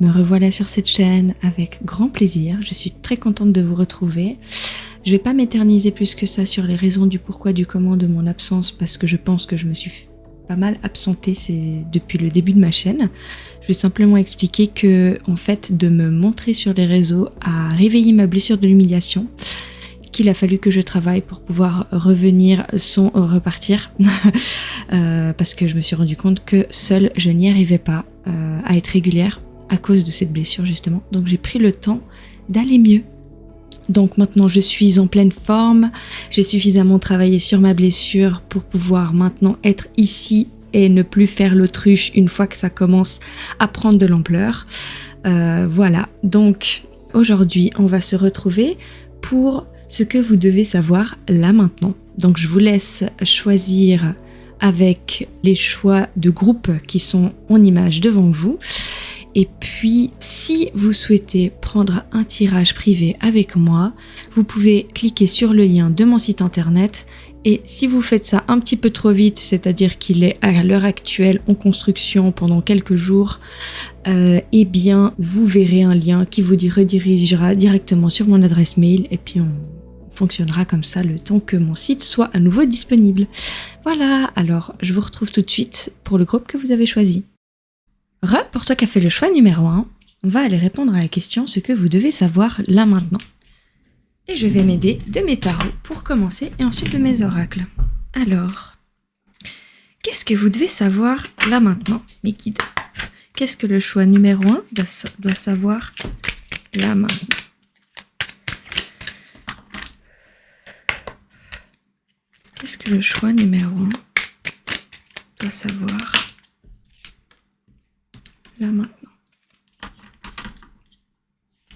Me revoilà sur cette chaîne avec grand plaisir. Je suis très contente de vous retrouver. Je vais pas m'éterniser plus que ça sur les raisons du pourquoi du comment de mon absence parce que je pense que je me suis pas mal absentée depuis le début de ma chaîne. Je vais simplement expliquer que en fait de me montrer sur les réseaux a réveillé ma blessure de l'humiliation, qu'il a fallu que je travaille pour pouvoir revenir sans repartir parce que je me suis rendu compte que seule je n'y arrivais pas à être régulière à cause de cette blessure justement. Donc j'ai pris le temps d'aller mieux. Donc maintenant je suis en pleine forme, j'ai suffisamment travaillé sur ma blessure pour pouvoir maintenant être ici et ne plus faire l'autruche une fois que ça commence à prendre de l'ampleur. Voilà, donc aujourd'hui on va se retrouver pour ce que vous devez savoir là maintenant. Donc je vous laisse choisir avec les choix de groupe qui sont en image devant vous. Et puis, si vous souhaitez prendre un tirage privé avec moi, vous pouvez cliquer sur le lien de mon site internet. Et si vous faites ça un petit peu trop vite, c'est-à-dire qu'il est à l'heure actuelle en construction pendant quelques jours, eh bien, vous verrez un lien qui vous redirigera directement sur mon adresse mail. Et puis, on fonctionnera comme ça le temps que mon site soit à nouveau disponible. Voilà, alors je vous retrouve tout de suite pour le groupe que vous avez choisi. Pour toi qui as fait le choix numéro 1, on va aller répondre à la question ce que vous devez savoir là maintenant. Et je vais m'aider de mes tarots pour commencer et ensuite de mes oracles. Alors, qu'est-ce que vous devez savoir là maintenant, mes guides? Qu'est-ce que le choix numéro 1 doit savoir là maintenant? Qu'est-ce que le choix numéro 1 doit savoir là maintenant?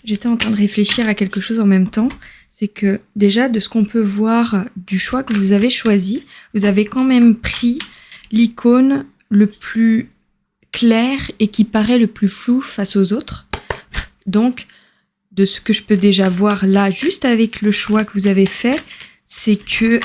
J'étais en train de réfléchir à quelque chose en même temps. C'est que déjà, de ce qu'on peut voir du choix que vous avez choisi, vous avez quand même pris l'icône le plus clair et qui paraît le plus flou face aux autres. Donc, de ce que je peux déjà voir là, juste avec le choix que vous avez fait, c'est que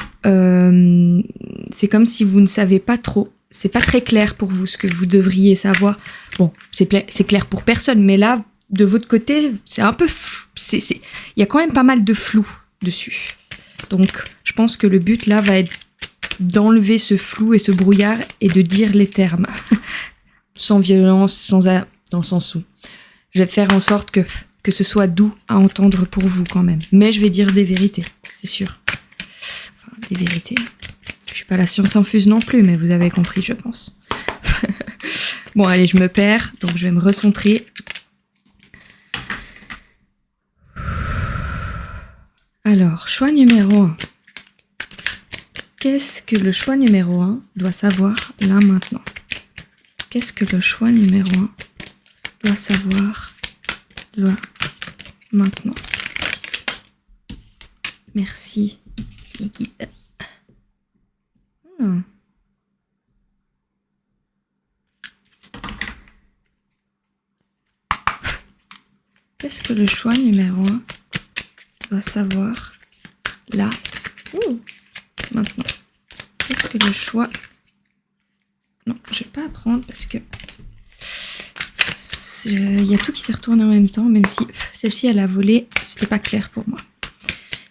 c'est comme si vous ne savez pas trop. C'est pas très clair pour vous ce que vous devriez savoir. Bon, c'est clair pour personne, mais là, de votre côté, c'est un peu flou. Il y a quand même pas mal de flou dessus. Donc, je pense que le but là va être d'enlever ce flou et ce brouillard et de dire les termes. Sans violence, dans le sens où je vais faire en sorte que ce soit doux à entendre pour vous quand même. Mais je vais dire des vérités, c'est sûr. Enfin, des vérités. Je suis pas la science infuse non plus, mais vous avez compris, je pense. Bon, allez, je me perds, donc je vais me recentrer. Alors, choix numéro 1. Qu'est-ce que le choix numéro 1 doit savoir là maintenant? Qu'est-ce que le choix numéro 1 doit savoir là maintenant? Merci, les guides. Qu'est-ce que le choix numéro 1 doit savoir là maintenant? Qu'est-ce que le choix... Non, je vais pas apprendre parce que il y a tout qui s'est retourné en même temps, même si celle-ci elle a volé, c'était pas clair pour moi.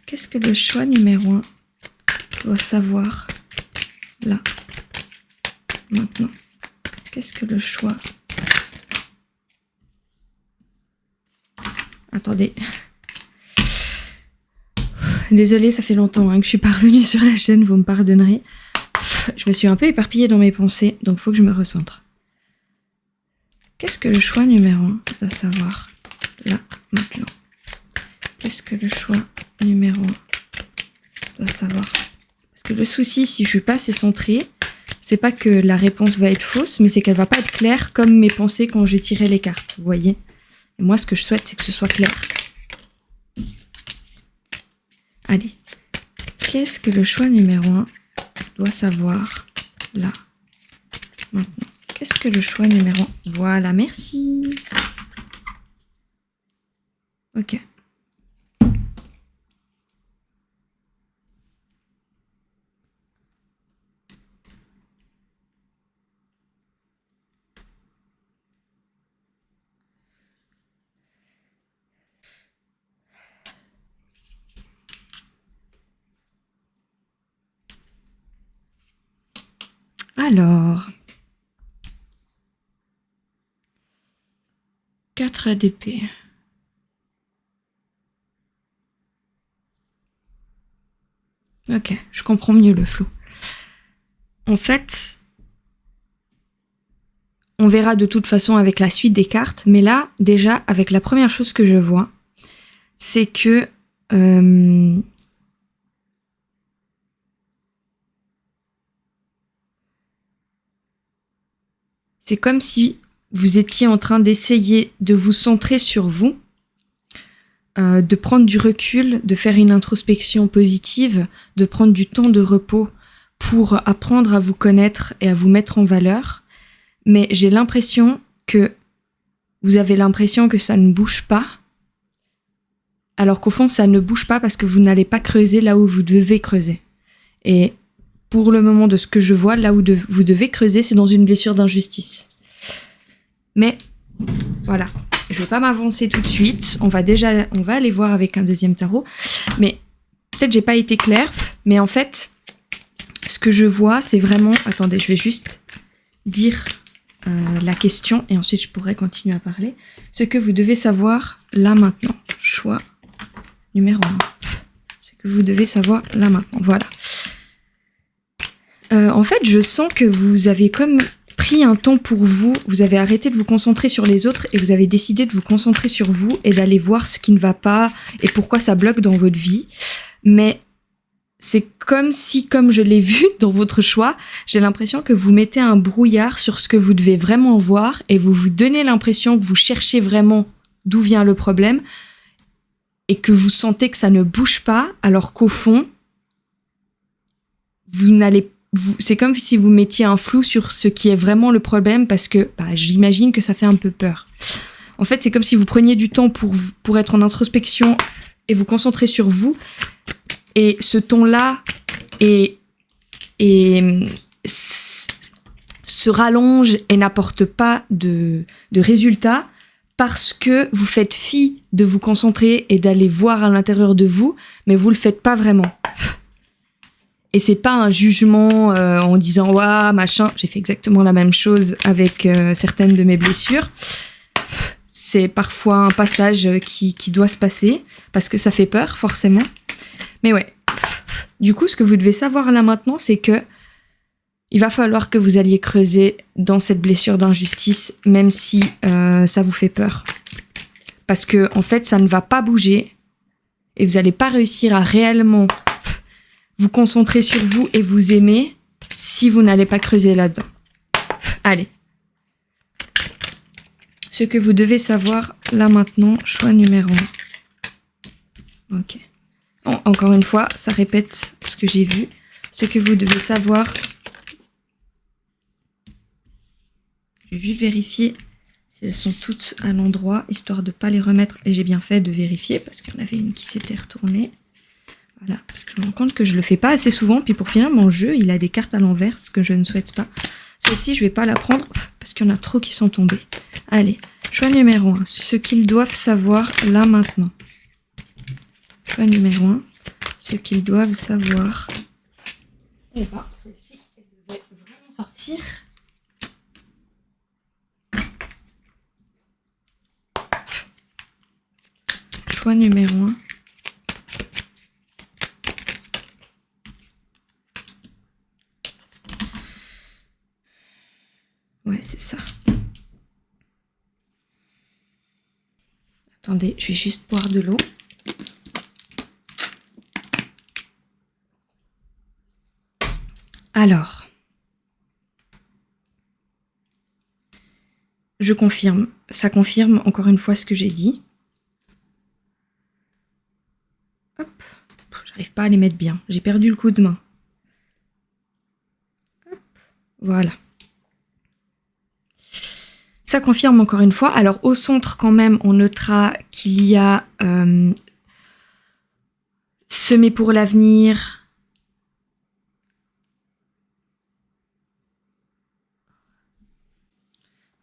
Qu'est-ce que le choix numéro 1 doit savoir là maintenant? Qu'est-ce que le choix... Attendez. Désolée, ça fait longtemps que je suis pas revenue sur la chaîne, vous me pardonnerez. Je me suis un peu éparpillée dans mes pensées, donc faut que je me recentre. Qu'est-ce que le choix numéro 1 doit savoir là, maintenant? Qu'est-ce que le choix numéro 1 doit savoir? Parce que le souci, si je suis pas assez centrée, c'est pas que la réponse va être fausse, mais c'est qu'elle va pas être claire comme mes pensées quand j'ai tiré les cartes, vous voyez? Et moi, ce que je souhaite, c'est que ce soit clair. Allez. Qu'est-ce que le choix numéro 1 doit savoir là, maintenant? Qu'est-ce que le choix numéro 1? Voilà, merci. Ok. Alors, 4 ADP. Ok, je comprends mieux le flou. En fait, on verra de toute façon avec la suite des cartes, mais là, déjà, avec la première chose que je vois, c'est que c'est comme si vous étiez en train d'essayer de vous centrer sur vous, de prendre du recul, de faire une introspection positive, de prendre du temps de repos pour apprendre à vous connaître et à vous mettre en valeur. Mais j'ai l'impression que vous avez l'impression que ça ne bouge pas, alors qu'au fond, ça ne bouge pas parce que vous n'allez pas creuser là où vous devez creuser. Et pour le moment, de ce que je vois, là où vous devez creuser, c'est dans une blessure d'injustice. Mais voilà, je vais pas m'avancer tout de suite. On va aller voir avec un deuxième tarot. Mais peut-être j'ai pas été claire, mais en fait, ce que je vois, c'est vraiment... Attendez, je vais juste dire la question et ensuite je pourrai continuer à parler. Ce que vous devez savoir là maintenant. Choix numéro 1. Ce que vous devez savoir là maintenant. Voilà. En fait, je sens que vous avez comme pris un temps pour vous. Vous avez arrêté de vous concentrer sur les autres et vous avez décidé de vous concentrer sur vous et d'aller voir ce qui ne va pas et pourquoi ça bloque dans votre vie. Mais c'est comme si, comme je l'ai vu dans votre choix, j'ai l'impression que vous mettez un brouillard sur ce que vous devez vraiment voir et vous vous donnez l'impression que vous cherchez vraiment d'où vient le problème et que vous sentez que ça ne bouge pas, alors qu'au fond, c'est comme si vous mettiez un flou sur ce qui est vraiment le problème parce que j'imagine que ça fait un peu peur. En fait, c'est comme si vous preniez du temps pour être en introspection et vous concentrer sur vous. Et ce ton-là se rallonge et n'apporte pas de résultat parce que vous faites fi de vous concentrer et d'aller voir à l'intérieur de vous, mais vous le faites pas vraiment. Et c'est pas un jugement en disant « Ouah, machin », j'ai fait exactement la même chose avec certaines de mes blessures. C'est parfois un passage qui doit se passer parce que ça fait peur, forcément. Mais ouais, du coup, ce que vous devez savoir là maintenant, c'est que il va falloir que vous alliez creuser dans cette blessure d'injustice, même si ça vous fait peur. Parce que, en fait, ça ne va pas bouger et vous n'allez pas réussir à réellement vous concentrer sur vous et vous aimer si vous n'allez pas creuser là-dedans. Allez. Ce que vous devez savoir là maintenant, choix numéro 1. Ok. Bon, encore une fois, ça répète ce que j'ai vu. Ce que vous devez savoir. Je vais juste vérifier si elles sont toutes à l'endroit, histoire de ne pas les remettre. Et j'ai bien fait de vérifier, parce qu'il y en avait une qui s'était retournée. Voilà, parce que je me rends compte que je le fais pas assez souvent. Puis pour finir, mon jeu, il a des cartes à l'envers, ce que je ne souhaite pas. Celle-ci, je vais pas la prendre, parce qu'il y en a trop qui sont tombées. Allez, choix numéro 1. Ce qu'ils doivent savoir là maintenant. Choix numéro 1. Ce qu'ils doivent savoir. Eh ben, celle-ci, elle devait vraiment sortir. Choix numéro 1. Ouais, c'est ça. Attendez, je vais juste boire de l'eau. Alors, je confirme. Ça confirme encore une fois ce que j'ai dit. Hop, j'arrive pas à les mettre bien. J'ai perdu le coup de main. Hop, voilà. Ça confirme encore une fois. Alors au centre quand même, on notera qu'il y a semer pour l'avenir.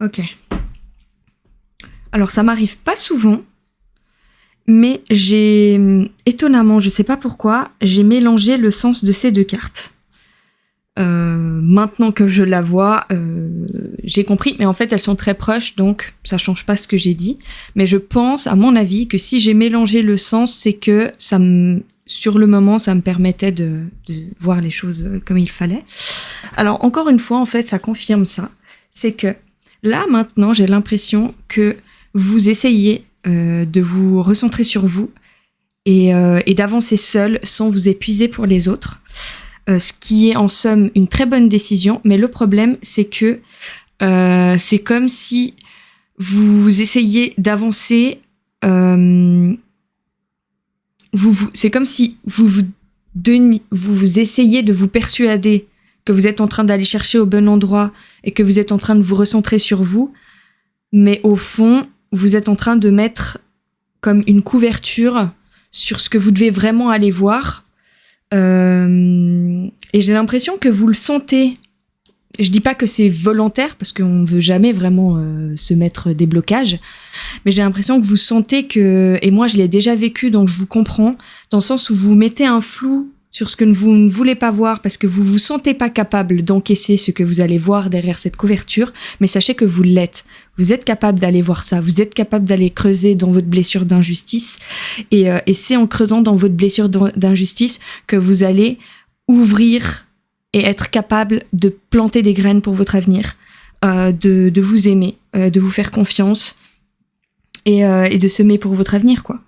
Ok. Alors ça m'arrive pas souvent, mais étonnamment, je sais pas pourquoi, j'ai mélangé le sens de ces deux cartes. Maintenant que je la vois, j'ai compris. Mais en fait, elles sont très proches, donc ça change pas ce que j'ai dit. Mais je pense, à mon avis, que si j'ai mélangé le sens, c'est que sur le moment, ça me permettait de voir les choses comme il fallait. Alors, encore une fois, en fait, ça confirme ça. C'est que là, maintenant, j'ai l'impression que vous essayez de vous recentrer sur vous et d'avancer seul sans vous épuiser pour les autres. Ce qui est en somme une très bonne décision, mais le problème, c'est que c'est comme si vous essayez d'avancer. C'est comme si vous essayez de vous persuader que vous êtes en train d'aller chercher au bon endroit et que vous êtes en train de vous recentrer sur vous, mais au fond, vous êtes en train de mettre comme une couverture sur ce que vous devez vraiment aller voir. Et j'ai l'impression que vous le sentez. Je dis pas que c'est volontaire parce qu'on veut jamais vraiment se mettre des blocages, mais j'ai l'impression que vous sentez que, et moi je l'ai déjà vécu donc je vous comprends, dans le sens où vous mettez un flou sur ce que vous ne voulez pas voir parce que vous vous sentez pas capable d'encaisser ce que vous allez voir derrière cette couverture, mais sachez que vous l'êtes. Vous êtes capable d'aller voir ça, vous êtes capable d'aller creuser dans votre blessure d'injustice et c'est en creusant dans votre blessure d'injustice que vous allez ouvrir et être capable de planter des graines pour votre avenir, de vous aimer, de vous faire confiance et de semer pour votre avenir, quoi.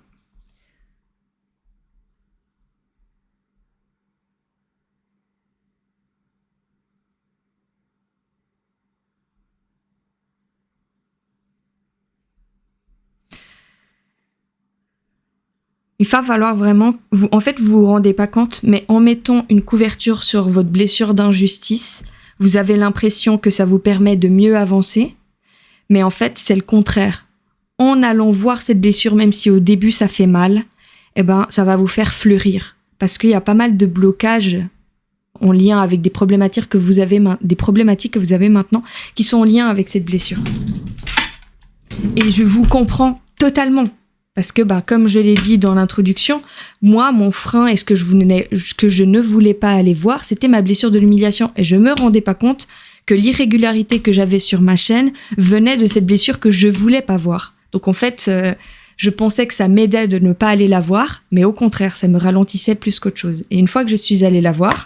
Il va falloir vraiment, vous vous rendez pas compte, mais en mettant une couverture sur votre blessure d'injustice, vous avez l'impression que ça vous permet de mieux avancer, mais en fait, c'est le contraire. En allant voir cette blessure, même si au début ça fait mal, ça va vous faire fleurir. Parce qu'il y a pas mal de blocages en lien avec des problématiques que vous avez maintenant, qui sont en lien avec cette blessure. Et je vous comprends totalement. Parce que, comme je l'ai dit dans l'introduction, moi, mon frein et ce que je ne voulais pas aller voir, c'était ma blessure de l'humiliation. Et je me rendais pas compte que l'irrégularité que j'avais sur ma chaîne venait de cette blessure que je voulais pas voir. Donc en fait, je pensais que ça m'aidait de ne pas aller la voir, mais au contraire, ça me ralentissait plus qu'autre chose. Et une fois que je suis allée la voir,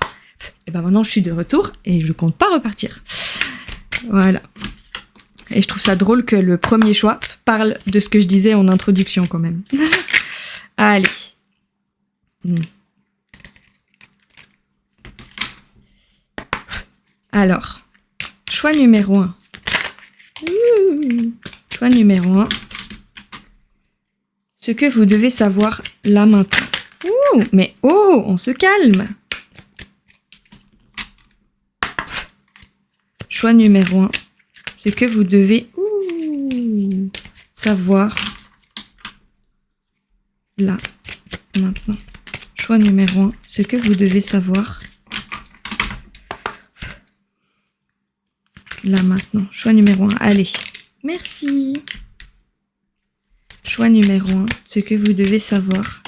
maintenant je suis de retour et je compte pas repartir. Voilà. Et je trouve ça drôle que le premier choix parle de ce que je disais en introduction quand même. Allez. Alors, choix numéro 1. Choix numéro 1. Ce que vous devez savoir là maintenant. Mais on se calme. Choix numéro 1. Ce que vous devez savoir là, maintenant. Choix numéro 1. Ce que vous devez savoir là, maintenant. Choix numéro 1. Allez. Merci. Choix numéro 1. Ce que vous devez savoir.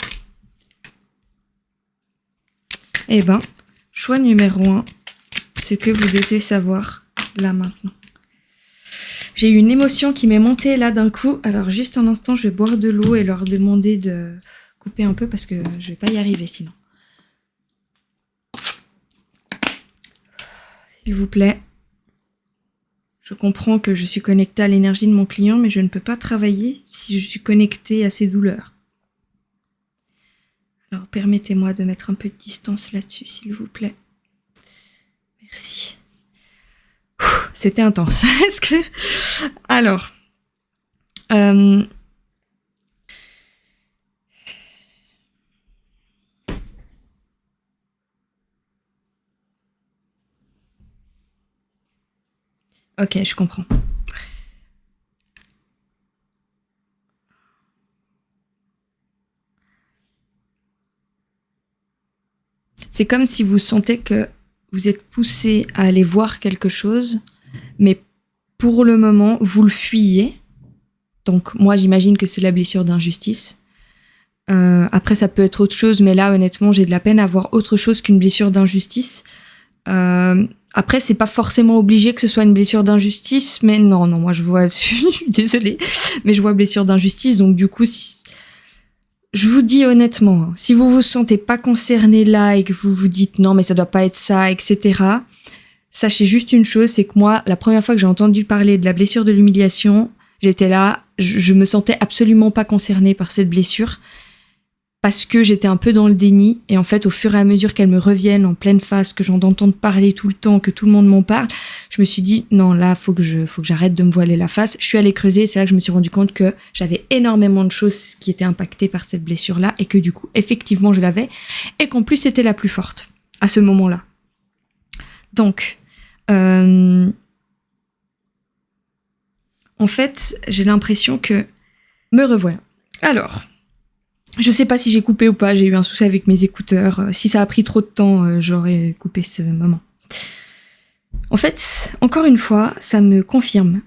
Choix numéro 1. Ce que vous devez savoir là, maintenant. J'ai eu une émotion qui m'est montée là d'un coup. Alors juste un instant, je vais boire de l'eau et leur demander de couper un peu parce que je vais pas y arriver sinon. S'il vous plaît. Je comprends que je suis connectée à l'énergie de mon client, mais je ne peux pas travailler si je suis connectée à ses douleurs. Alors permettez-moi de mettre un peu de distance là-dessus, s'il vous plaît. Merci. C'était intense. Alors, ok, je comprends. C'est comme si vous sentez que vous êtes poussé à aller voir quelque chose, mais pour le moment, vous le fuyez. Donc, moi, j'imagine que c'est la blessure d'injustice. Après, ça peut être autre chose, mais là, honnêtement, j'ai de la peine à voir autre chose qu'une blessure d'injustice. Après, c'est pas forcément obligé que ce soit une blessure d'injustice, mais non, moi je vois, je suis désolée, mais je vois blessure d'injustice, donc du coup, je vous dis honnêtement, si vous vous sentez pas concerné là et que vous vous dites non mais ça doit pas être ça, etc., sachez juste une chose, c'est que moi, la première fois que j'ai entendu parler de la blessure de l'humiliation, j'étais là, je me sentais absolument pas concernée par cette blessure parce que j'étais un peu dans le déni et en fait au fur et à mesure qu'elles me reviennent en pleine face, que j'en entende parler tout le temps, que tout le monde m'en parle, je me suis dit non là faut que j'arrête de me voiler la face. Je suis allée creuser et c'est là que je me suis rendu compte que j'avais énormément de choses qui étaient impactées par cette blessure là et que du coup effectivement je l'avais et qu'en plus c'était la plus forte à ce moment-là. Donc en fait j'ai l'impression que me revoilà. Alors je sais pas si j'ai coupé ou pas, j'ai eu un souci avec mes écouteurs. Si ça a pris trop de temps, j'aurais coupé ce moment. En fait, encore une fois, ça me confirme.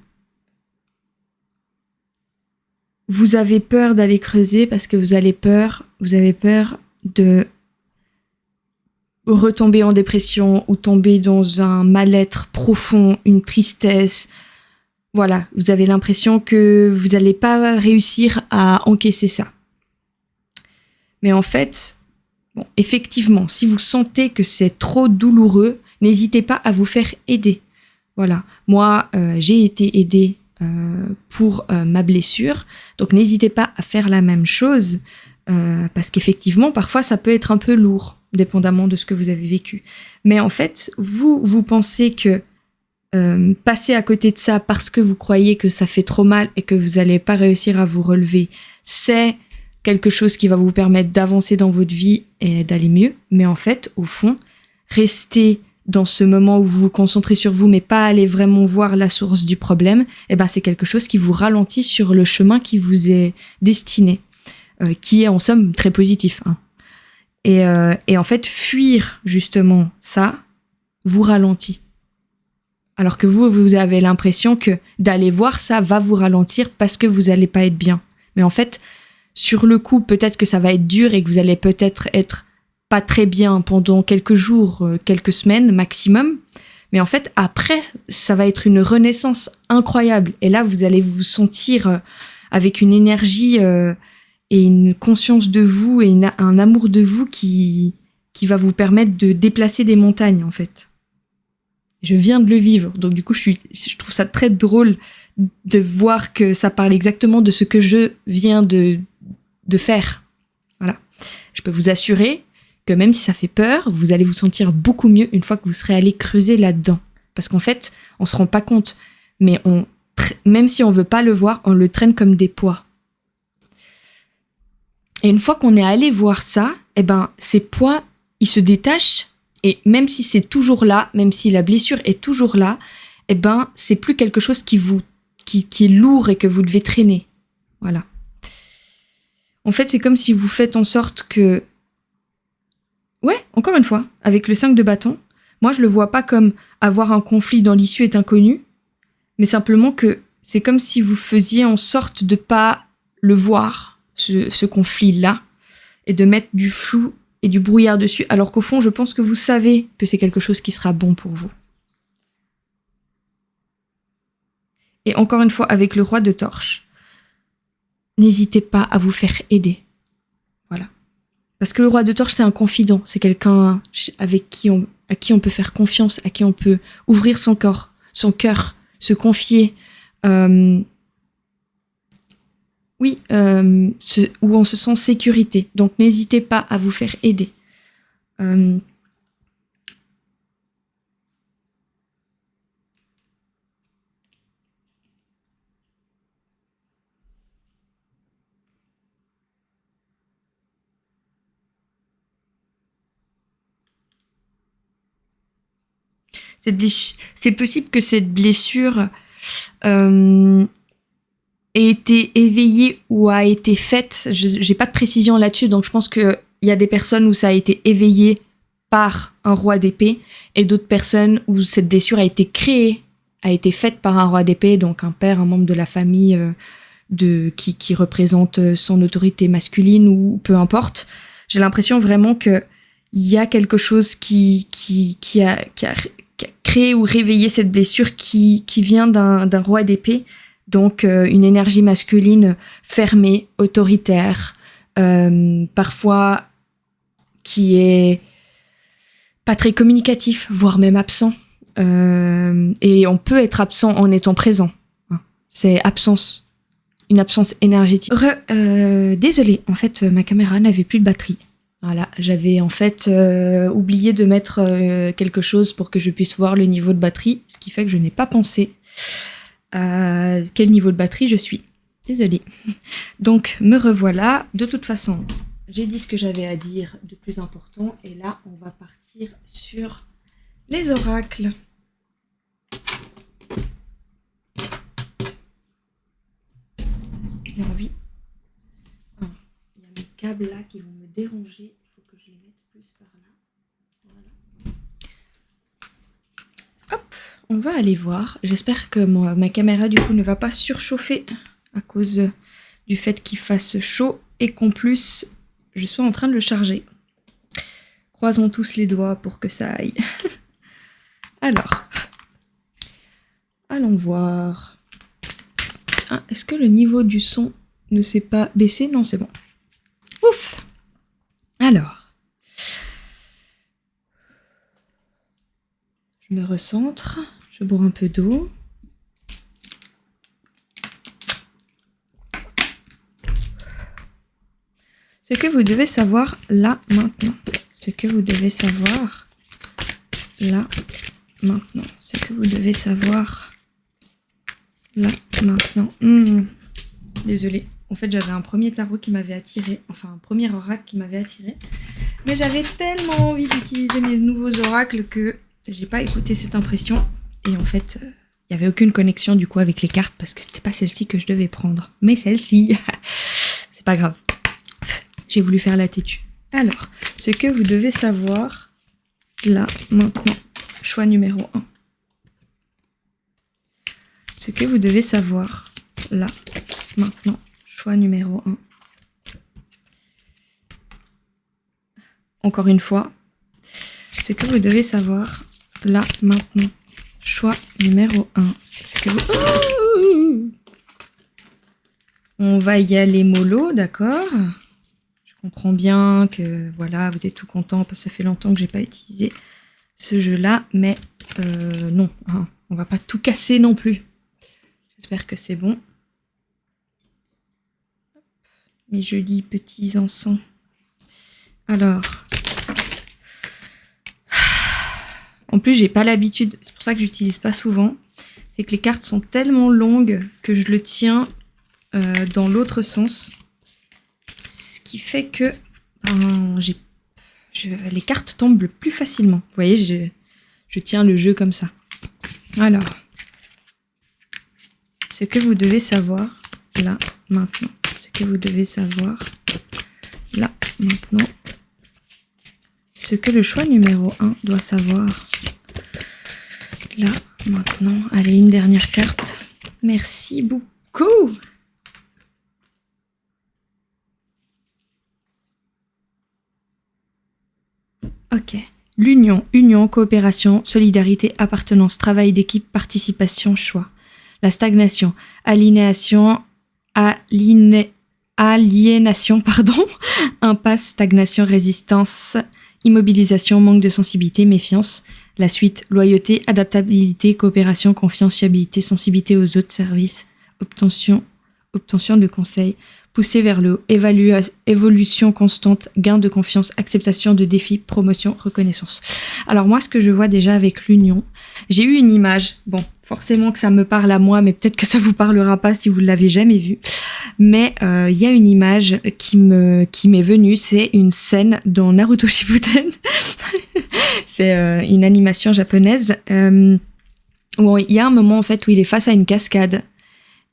Vous avez peur d'aller creuser parce que vous avez peur de retomber en dépression ou tomber dans un mal-être profond, une tristesse. Voilà, vous avez l'impression que vous n'allez pas réussir à encaisser ça. Mais en fait, bon, effectivement, si vous sentez que c'est trop douloureux, n'hésitez pas à vous faire aider. Voilà, moi, j'ai été aidée pour ma blessure, donc n'hésitez pas à faire la même chose, parce qu'effectivement, parfois, ça peut être un peu lourd, dépendamment de ce que vous avez vécu. Mais en fait, vous pensez que passer à côté de ça parce que vous croyez que ça fait trop mal et que vous n'allez pas réussir à vous relever, c'est quelque chose qui va vous permettre d'avancer dans votre vie et d'aller mieux. Mais en fait, au fond, rester dans ce moment où vous vous concentrez sur vous, mais pas aller vraiment voir la source du problème, eh ben, c'est quelque chose qui vous ralentit sur le chemin qui vous est destiné, qui est en somme très positif. Hein. Et en fait, fuir justement ça vous ralentit. Alors que vous avez l'impression que d'aller voir ça va vous ralentir parce que vous allez pas être bien. Mais en fait, sur le coup, peut-être que ça va être dur et que vous allez peut-être être pas très bien pendant quelques jours, quelques semaines maximum. Mais en fait, après, ça va être une renaissance incroyable. Et là, vous allez vous sentir avec une énergie et une conscience de vous et un amour de vous qui va vous permettre de déplacer des montagnes, en fait. Je viens de le vivre. Donc du coup, je trouve ça très drôle de voir que ça parle exactement de ce que je viens de faire. Voilà. Je peux vous assurer que même si ça fait peur, vous allez vous sentir beaucoup mieux une fois que vous serez allé creuser là-dedans. Parce qu'en fait, on se rend pas compte, mais même si on veut pas le voir, on le traîne comme des poids. Et une fois qu'on est allé voir ça, eh ben, ces poids, ils se détachent, et même si c'est toujours là, même si la blessure est toujours là, eh ben, c'est plus quelque chose qui est lourd et que vous devez traîner. Voilà. En fait, c'est comme si vous faites en sorte que... Ouais, encore une fois, avec le 5 de bâton, moi, je le vois pas comme avoir un conflit dont l'issue est inconnue, mais simplement que c'est comme si vous faisiez en sorte de pas le voir, ce conflit-là, et de mettre du flou et du brouillard dessus, alors qu'au fond, je pense que vous savez que c'est quelque chose qui sera bon pour vous. Et encore une fois, avec le roi de torche, n'hésitez pas à vous faire aider. Voilà. Parce que le roi de torche, c'est un confident. C'est quelqu'un à qui on peut faire confiance, à qui on peut ouvrir son cœur, se confier. Où on se sent en sécurité. Donc, n'hésitez pas à vous faire aider. C'est possible que cette blessure ait été éveillée ou a été faite. J'ai pas de précision là-dessus, donc je pense qu'il y a des personnes où ça a été éveillé par un roi d'épée et d'autres personnes où cette blessure a été créée, a été faite par un roi d'épée, donc un père, un membre de la famille qui représente son autorité masculine ou peu importe. J'ai l'impression vraiment que il y a quelque chose qui créer ou réveiller cette blessure qui vient d'un roi d'épée. Donc, une énergie masculine fermée, autoritaire, parfois qui est pas très communicatif, voire même absent. Et on peut être absent en étant présent. C'est une absence énergétique. Désolée, en fait, ma caméra n'avait plus de batterie. Voilà, j'avais en fait oublié de mettre quelque chose pour que je puisse voir le niveau de batterie, ce qui fait que je n'ai pas pensé à quel niveau de batterie je suis. Désolée. Donc, me revoilà. De toute façon, j'ai dit ce que j'avais à dire de plus important, et là, on va partir sur les oracles. J'ai envie. Il y a mes câbles là qui vont me déranger. Il faut que je les mette plus par là. Voilà. Hop, on va aller voir. J'espère que ma caméra du coup ne va pas surchauffer à cause du fait qu'il fasse chaud et qu'en plus je sois en train de le charger. Croisons tous les doigts pour que ça aille. Alors, allons voir. Ah, est-ce que le niveau du son ne s'est pas baissé? Non, c'est bon. Ouf! Alors, je me recentre, je bois un peu d'eau. Ce que vous devez savoir là, maintenant. Ce que vous devez savoir là, maintenant. Ce que vous devez savoir là, maintenant. Désolée. En fait, j'avais un premier tarot qui m'avait attiré. Enfin, un premier oracle qui m'avait attiré. Mais j'avais tellement envie d'utiliser mes nouveaux oracles que j'ai pas écouté cette impression. Et en fait, il n'y avait aucune connexion du coup avec les cartes parce que c'était pas celle-ci que je devais prendre. Mais celle-ci. C'est pas grave. J'ai voulu faire la têtue. Alors, ce que vous devez savoir là, maintenant. Choix numéro 1. Ce que vous devez savoir là, maintenant. Choix numéro 1. Encore une fois. Ce que vous devez savoir là, maintenant. Choix numéro 1. Ce que vous... On va y aller mollo, d'accord ? Je comprends bien que voilà, vous êtes tout content parce que ça fait longtemps que j'ai pas utilisé ce jeu-là, mais non, hein, on va pas tout casser non plus. J'espère que c'est bon. Mes jolis petits encens. Alors, en plus j'ai pas l'habitude, c'est pour ça que j'utilise pas souvent. C'est que les cartes sont tellement longues que je le tiens dans l'autre sens. Qui fait que les cartes tombent plus facilement. Vous voyez, je tiens le jeu comme ça. Alors, ce que vous devez savoir là, maintenant. Ce que vous devez savoir là, maintenant. Ce que le choix numéro 1 doit savoir là, maintenant. Allez, une dernière carte. Merci beaucoup. Ok. L'union, coopération, solidarité, appartenance, travail d'équipe, participation, choix. La stagnation, aliénation, impasse, stagnation, résistance, immobilisation, manque de sensibilité, méfiance. La suite, loyauté, adaptabilité, coopération, confiance, fiabilité, sensibilité aux autres services, obtention de conseils, poussée vers le haut, évolution constante, gain de confiance, acceptation de défis, promotion, reconnaissance. Alors moi, ce que je vois déjà avec l'union, j'ai eu une image, bon, forcément que ça me parle à moi, mais peut-être que ça vous parlera pas si vous l'avez jamais vue, mais il y a une image qui m'est venue, c'est une scène dans Naruto Shippuden, c'est une animation japonaise, où il y a un moment en fait où il est face à une cascade,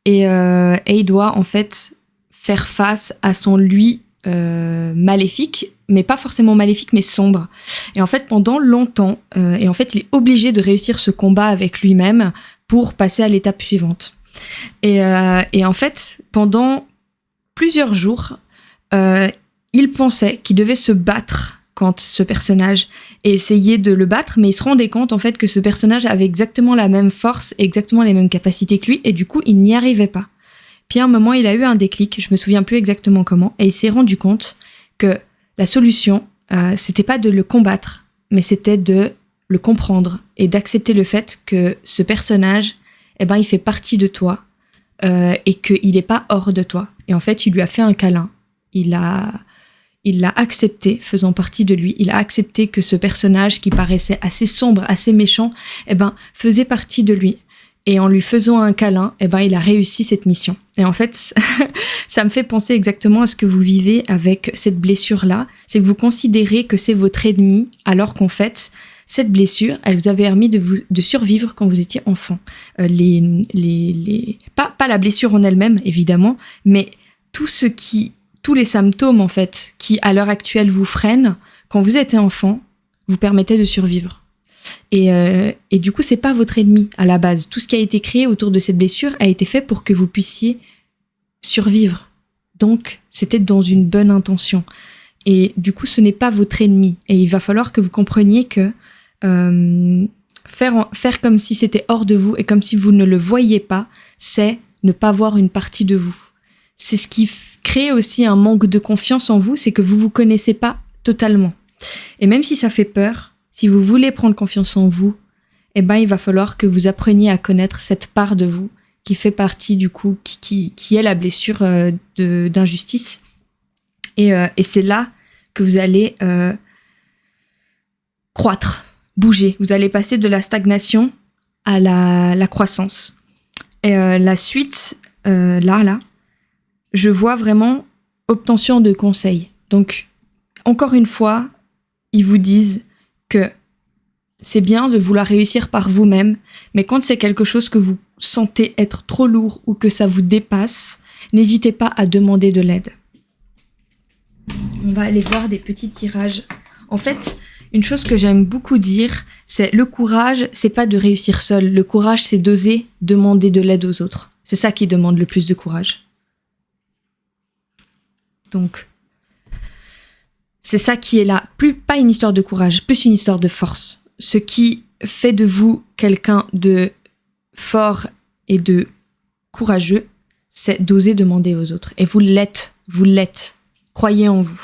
et il doit en fait faire face à son lui maléfique, mais pas forcément maléfique, mais sombre. Et en fait, pendant longtemps, il est obligé de réussir ce combat avec lui-même pour passer à l'étape suivante. Et en fait, pendant plusieurs jours, il pensait qu'il devait se battre quand ce personnage essayait de le battre, mais il se rendait compte en fait que ce personnage avait exactement la même force, exactement les mêmes capacités que lui, et du coup il n'y arrivait pas. Puis à un moment il a eu un déclic, je me souviens plus exactement comment, et il s'est rendu compte que la solution c'était pas de le combattre, mais c'était de le comprendre et d'accepter le fait que ce personnage, il fait partie de toi et qu'il n'est pas hors de toi. Et en fait, il lui a fait un câlin. Il l'a accepté, faisant partie de lui. Il a accepté que ce personnage qui paraissait assez sombre, assez méchant, faisait partie de lui. Et en lui faisant un câlin, il a réussi cette mission. Et en fait, ça me fait penser exactement à ce que vous vivez avec cette blessure-là. C'est que vous considérez que c'est votre ennemi, alors qu'en fait, cette blessure, elle vous avait permis de survivre quand vous étiez enfant. Pas la blessure en elle-même, évidemment, mais tous les symptômes, en fait, qui, à l'heure actuelle, vous freinent, quand vous étiez enfant, vous permettaient de survivre. Et du coup, c'est pas votre ennemi, à la base. Tout ce qui a été créé autour de cette blessure a été fait pour que vous puissiez survivre. Donc, c'était dans une bonne intention. Et du coup, ce n'est pas votre ennemi. Et il va falloir que vous compreniez que faire comme si c'était hors de vous et comme si vous ne le voyiez pas, c'est ne pas voir une partie de vous. C'est ce qui crée aussi un manque de confiance en vous, c'est que vous connaissez pas totalement. Et même si ça fait peur, si vous voulez prendre confiance en vous, il va falloir que vous appreniez à connaître cette part de vous qui fait partie du coup, qui est la blessure d'injustice. Et c'est là que vous allez croître, bouger. Vous allez passer de la stagnation à la croissance. Et la suite, là, je vois vraiment obtention de conseils. Donc, encore une fois, ils vous disent que c'est bien de vouloir réussir par vous-même, mais quand c'est quelque chose que vous sentez être trop lourd ou que ça vous dépasse, n'hésitez pas à demander de l'aide. On va aller voir des petits tirages. En fait, une chose que j'aime beaucoup dire, c'est le courage, c'est pas de réussir seul. Le courage, c'est d'oser demander de l'aide aux autres. C'est ça qui demande le plus de courage. Donc, c'est ça qui est là. Pas une histoire de courage, plus une histoire de force. Ce qui fait de vous quelqu'un de fort et de courageux, c'est d'oser demander aux autres. Et vous l'êtes. Croyez en vous.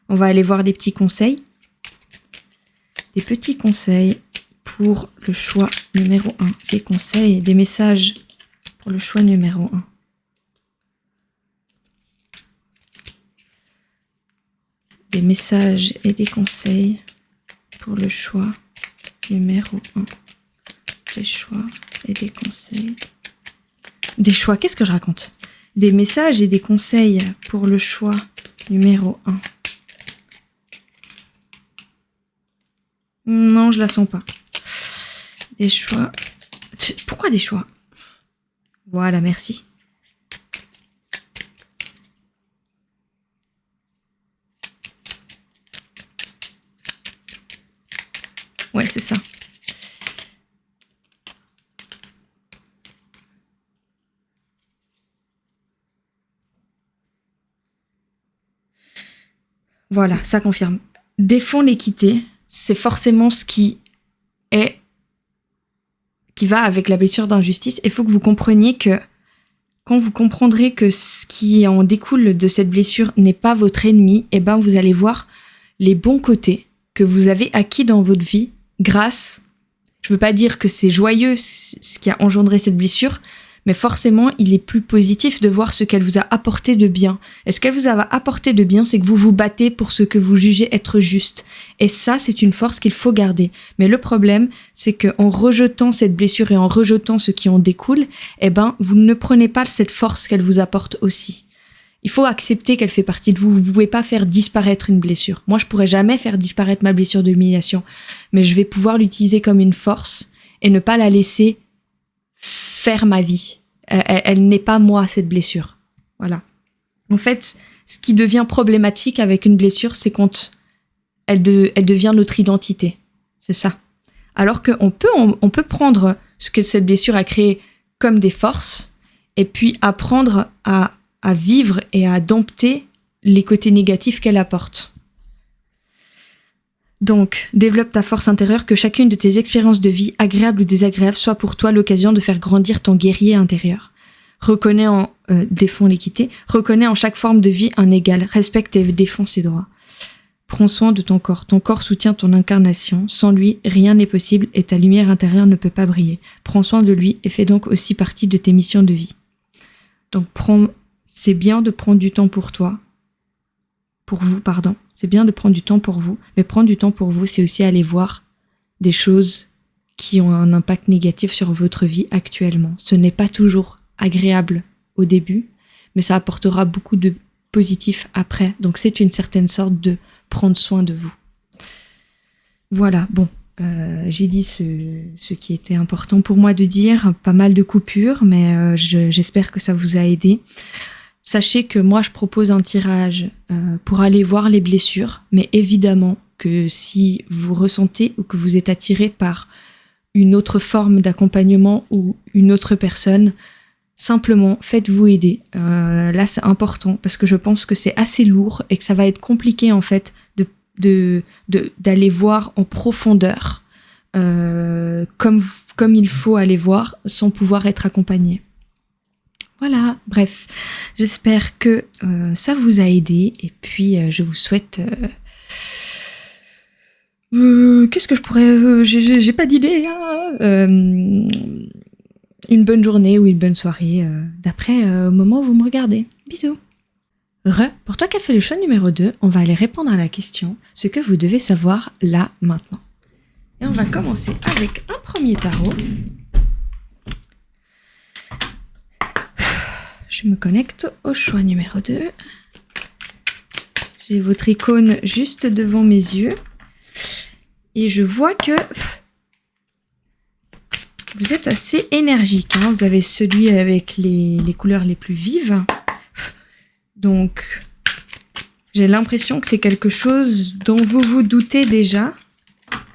On va aller voir des petits conseils. Des petits conseils pour le choix numéro 1. Des conseils, des messages pour le choix numéro 1. Des messages et des conseils pour le choix numéro 1. Des choix et des conseils. Des choix, qu'est-ce que je raconte ? Des messages et des conseils pour le choix numéro 1. Non, je la sens pas. Des choix. Pourquoi des choix ? Voilà, merci. Ouais, c'est ça. Voilà, ça confirme. Défendre l'équité, c'est forcément ce qui va avec la blessure d'injustice. Il faut que vous compreniez que quand vous comprendrez que ce qui en découle de cette blessure n'est pas votre ennemi, vous allez voir les bons côtés que vous avez acquis dans votre vie grâce, je veux pas dire que c'est joyeux ce qui a engendré cette blessure, mais forcément, il est plus positif de voir ce qu'elle vous a apporté de bien. Et ce qu'elle vous a apporté de bien, c'est que vous vous battez pour ce que vous jugez être juste. Et ça, c'est une force qu'il faut garder. Mais le problème, c'est qu'en rejetant cette blessure et en rejetant ce qui en découle, vous ne prenez pas cette force qu'elle vous apporte aussi. Il faut accepter qu'elle fait partie de vous. Vous pouvez pas faire disparaître une blessure. Moi, je pourrais jamais faire disparaître ma blessure d'humiliation. Mais je vais pouvoir l'utiliser comme une force et ne pas la laisser faire ma vie. Elle n'est pas moi, cette blessure. Voilà. En fait, ce qui devient problématique avec une blessure, c'est quand elle devient notre identité. C'est ça. Alors qu'on peut prendre ce que cette blessure a créé comme des forces et puis apprendre à vivre et à dompter les côtés négatifs qu'elle apporte. Donc, développe ta force intérieure, que chacune de tes expériences de vie, agréables ou désagréables, soit pour toi l'occasion de faire grandir ton guerrier intérieur. Défends l'équité, reconnais en chaque forme de vie un égal, respecte et défends ses droits. Prends soin de ton corps soutient ton incarnation, sans lui, rien n'est possible et ta lumière intérieure ne peut pas briller. Prends soin de lui et fais donc aussi partie de tes missions de vie. Donc c'est bien de prendre du temps pour vous, c'est bien de prendre du temps pour vous, mais prendre du temps pour vous, c'est aussi aller voir des choses qui ont un impact négatif sur votre vie actuellement. Ce n'est pas toujours agréable au début, mais ça apportera beaucoup de positif après. Donc c'est une certaine sorte de prendre soin de vous. Voilà, bon, j'ai dit ce qui était important pour moi de dire, pas mal de coupures, mais j'espère que ça vous a aidé. Sachez que moi je propose un tirage pour aller voir les blessures, mais évidemment que si vous ressentez ou que vous êtes attiré par une autre forme d'accompagnement ou une autre personne, simplement faites-vous aider. Là c'est important parce que je pense que c'est assez lourd et que ça va être compliqué en fait d'aller voir en profondeur comme il faut aller voir sans pouvoir être accompagné. Voilà, bref, j'espère que ça vous a aidé et puis je vous souhaite... qu'est-ce que je pourrais... j'ai pas d'idée, hein. Une bonne journée ou une bonne soirée, d'après au moment où vous me regardez. Bisous. Pour toi qui as fait le choix numéro 2, on va aller répondre à la question « Ce que vous devez savoir là, maintenant ». Et on va commencer avec un premier tarot. Je me connecte au choix numéro 2. J'ai votre icône juste devant mes yeux. Et je vois que vous êtes assez énergique. Hein. Vous avez celui avec les couleurs les plus vives. Donc, j'ai l'impression que c'est quelque chose dont vous vous doutez déjà.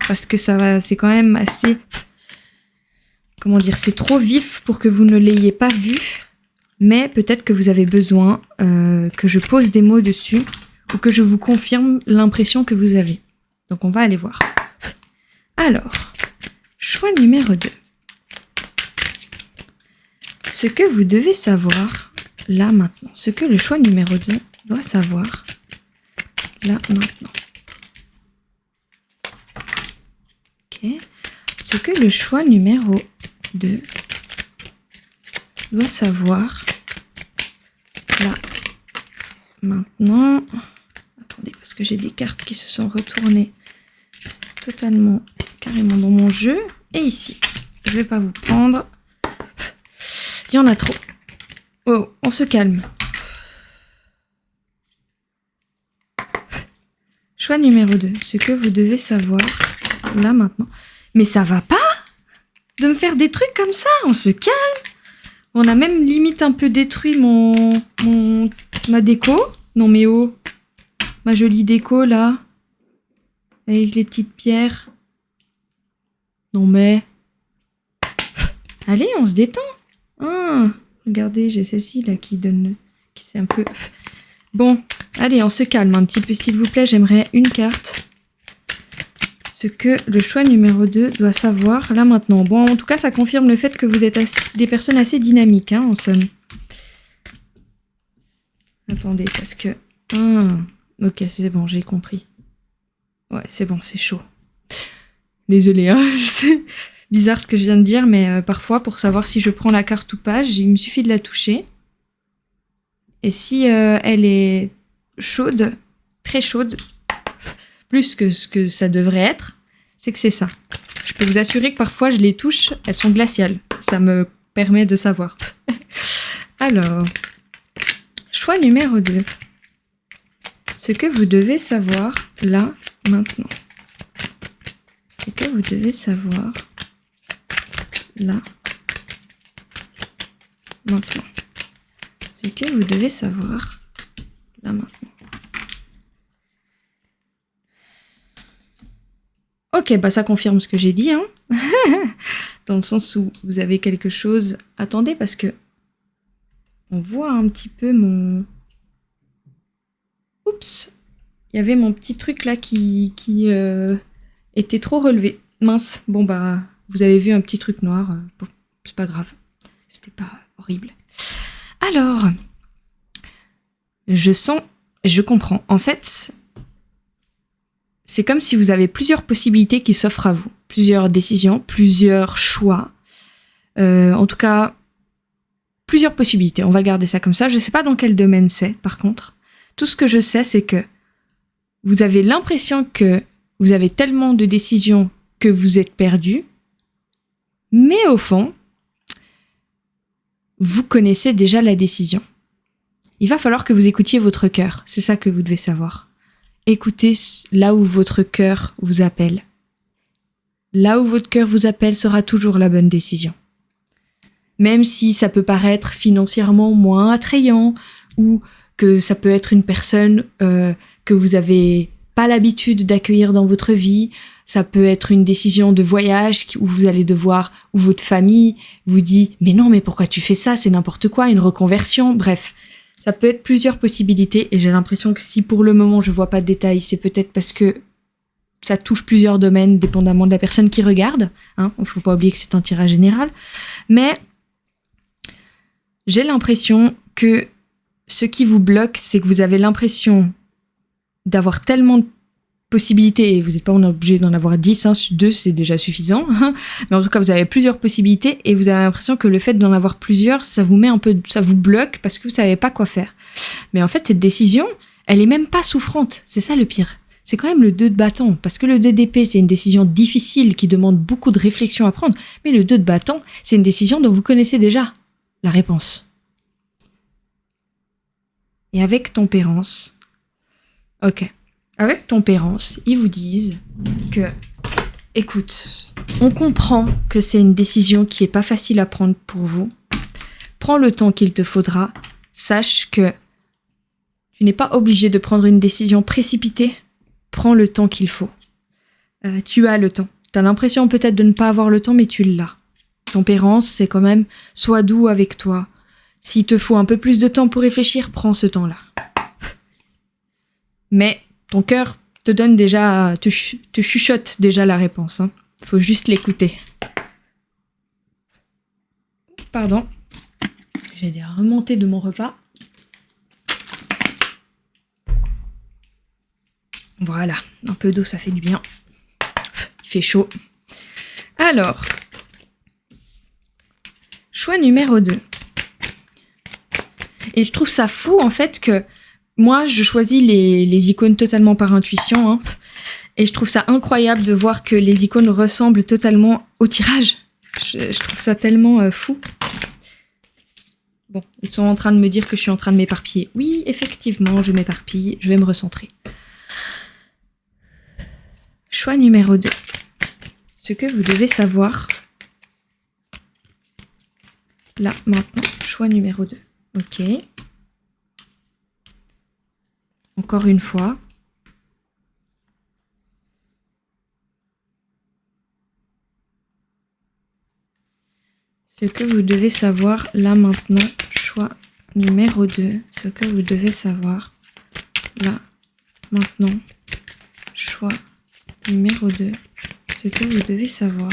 Parce que c'est quand même assez... Comment dire, c'est trop vif pour que vous ne l'ayez pas vu. Mais peut-être que vous avez besoin que je pose des mots dessus ou que je vous confirme l'impression que vous avez. Donc on va aller voir. Alors, choix numéro 2. Ce que vous devez savoir là maintenant. Ce que le choix numéro 2 doit savoir là maintenant. Ok. Ce que le choix numéro 2 doit savoir là maintenant. Attendez, parce que j'ai des cartes qui se sont retournées totalement, carrément dans mon jeu. Et ici, je vais pas vous prendre. Il y en a trop. Oh, on se calme. Choix numéro 2. Ce que vous devez savoir là maintenant. Mais ça va pas de me faire des trucs comme ça, on se calme. On a même limite un peu détruit ma déco. Non mais oh, ma jolie déco là. Avec les petites pierres. Non mais... Allez, on se détend. Ah, regardez, j'ai celle-ci là qui c'est un peu... Bon, allez, on se calme un petit peu s'il vous plaît. J'aimerais une carte. Ce que le choix numéro 2 doit savoir là maintenant. Bon, en tout cas, ça confirme le fait que vous êtes des personnes assez dynamiques, hein, en somme. Attendez, parce que... Ah, ok, c'est bon, j'ai compris. Ouais, c'est bon, c'est chaud. Désolée, hein, c'est bizarre ce que je viens de dire, mais parfois, pour savoir si je prends la carte ou pas, il me suffit de la toucher. Et si elle est chaude, très chaude, plus que ce que ça devrait être, c'est que c'est ça. Je peux vous assurer que parfois je les touche, elles sont glaciales. Ça me permet de savoir. Alors, choix numéro 2. Ce que vous devez savoir là, maintenant. Ce que vous devez savoir là, maintenant. Ce que vous devez savoir là, maintenant. Ok, bah ça confirme ce que j'ai dit, hein. Dans le sens où vous avez quelque chose... Attendez, parce que on voit un petit peu mon... Oups, Il y avait mon petit truc là qui était trop relevé. Mince, bon bah, vous avez vu un petit truc noir. Bon, c'est pas grave. C'était pas horrible. Alors, je comprends. En fait, c'est comme si vous avez plusieurs possibilités qui s'offrent à vous. Plusieurs décisions, plusieurs choix. En tout cas, plusieurs possibilités. On va garder ça comme ça. Je sais pas dans quel domaine c'est, par contre. Tout ce que je sais, c'est que vous avez l'impression que vous avez tellement de décisions que vous êtes perdu. Mais au fond, vous connaissez déjà la décision. Il va falloir que vous écoutiez votre cœur. C'est ça que vous devez savoir. Écoutez là où votre cœur vous appelle. Là où votre cœur vous appelle sera toujours la bonne décision. Même si ça peut paraître financièrement moins attrayant ou que ça peut être une personne que vous avez pas l'habitude d'accueillir dans votre vie, ça peut être une décision de voyage où vous allez devoir, où votre famille vous dit « Mais non, mais pourquoi tu fais ça? C'est n'importe quoi, une reconversion !» Bref, ça peut être plusieurs possibilités et j'ai l'impression que si pour le moment je vois pas de détails, c'est peut-être parce que ça touche plusieurs domaines dépendamment de la personne qui regarde. Hein, faut pas oublier que c'est un tirage général. Mais j'ai l'impression que ce qui vous bloque, c'est que vous avez l'impression d'avoir tellement de possibilités, et vous n'êtes pas obligé d'en avoir 10, 2 c'est déjà suffisant, mais en tout cas vous avez plusieurs possibilités, et vous avez l'impression que le fait d'en avoir plusieurs, ça vous bloque parce que vous savez pas quoi faire. Mais en fait, cette décision, elle est même pas souffrante, c'est ça le pire. C'est quand même le 2 de bâton, parce que le 2 d'épée, c'est une décision difficile qui demande beaucoup de réflexion à prendre, mais le 2 de bâton, c'est une décision dont vous connaissez déjà la réponse. Et avec tempérance, avec tempérance, ils vous disent que, écoute, on comprend que c'est une décision qui est pas facile à prendre pour vous. Prends le temps qu'il te faudra. Sache que tu n'es pas obligé de prendre une décision précipitée. Prends le temps qu'il faut. Tu as le temps. Tu as l'impression peut-être de ne pas avoir le temps, mais tu l'as. Tempérance, c'est quand même, sois doux avec toi. S'il te faut un peu plus de temps pour réfléchir, prends ce temps-là. Mais ton cœur te donne déjà, te chuchote déjà la réponse. Hein. Faut juste l'écouter. Pardon. J'ai des remontées de mon repas. Voilà, un peu d'eau, ça fait du bien. Il fait chaud. Alors, choix numéro 2. Et je trouve ça fou, en fait, que moi, je choisis les icônes totalement par intuition. Hein, et je trouve ça incroyable de voir que les icônes ressemblent totalement au tirage. Je trouve ça tellement fou. Bon, ils sont en train de me dire que je suis en train de m'éparpiller. Oui, effectivement, je m'éparpille. Je vais me recentrer. Choix numéro 2. Ce que vous devez savoir. Là, maintenant, choix numéro 2. Ok. Encore une fois. Ce que vous devez savoir, là, maintenant, choix numéro 2. Ce que vous devez savoir, là, maintenant, choix numéro 2. Ce que vous devez savoir,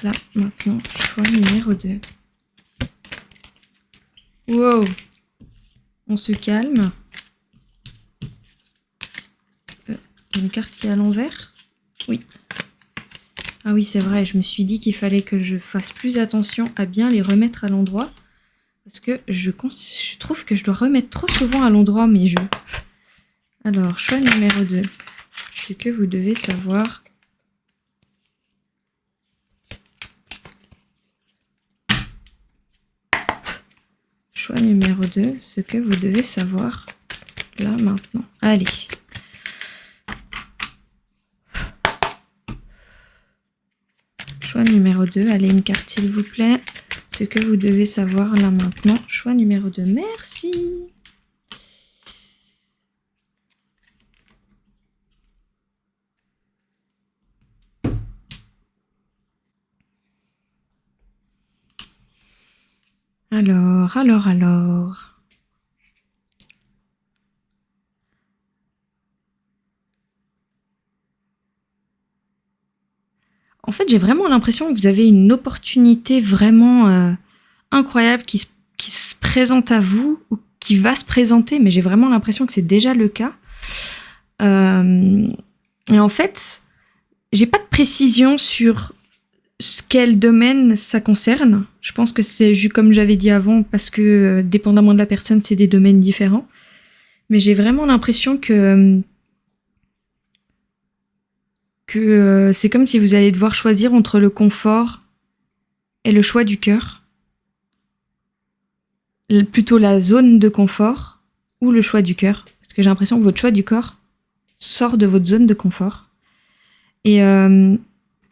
là, maintenant, choix numéro 2. Wow. On se calme. Il y a une carte qui est à l'envers. Oui. Ah oui, c'est vrai, je me suis dit qu'il fallait que je fasse plus attention à bien les remettre à l'endroit. Parce que je trouve que je dois remettre trop souvent à l'endroit mes jeux. Alors, choix numéro 2. Ce que vous devez savoir. Choix numéro 2. Ce que vous devez savoir là maintenant. Allez. Choix numéro 2. Allez, une carte s'il vous plaît. Ce que vous devez savoir là maintenant. Choix numéro 2. Merci. Alors. En fait, j'ai vraiment l'impression que vous avez une opportunité vraiment incroyable qui se présente à vous ou qui va se présenter, mais j'ai vraiment l'impression que c'est déjà le cas. Et en fait, j'ai pas de précision sur quel domaine ça concerne. Je pense que c'est comme j'avais dit avant, parce que dépendamment de la personne, c'est des domaines différents. Mais j'ai vraiment l'impression que c'est comme si vous allez devoir choisir entre le confort et le choix du cœur. Plutôt la zone de confort ou le choix du cœur. Parce que j'ai l'impression que votre choix du corps sort de votre zone de confort. Et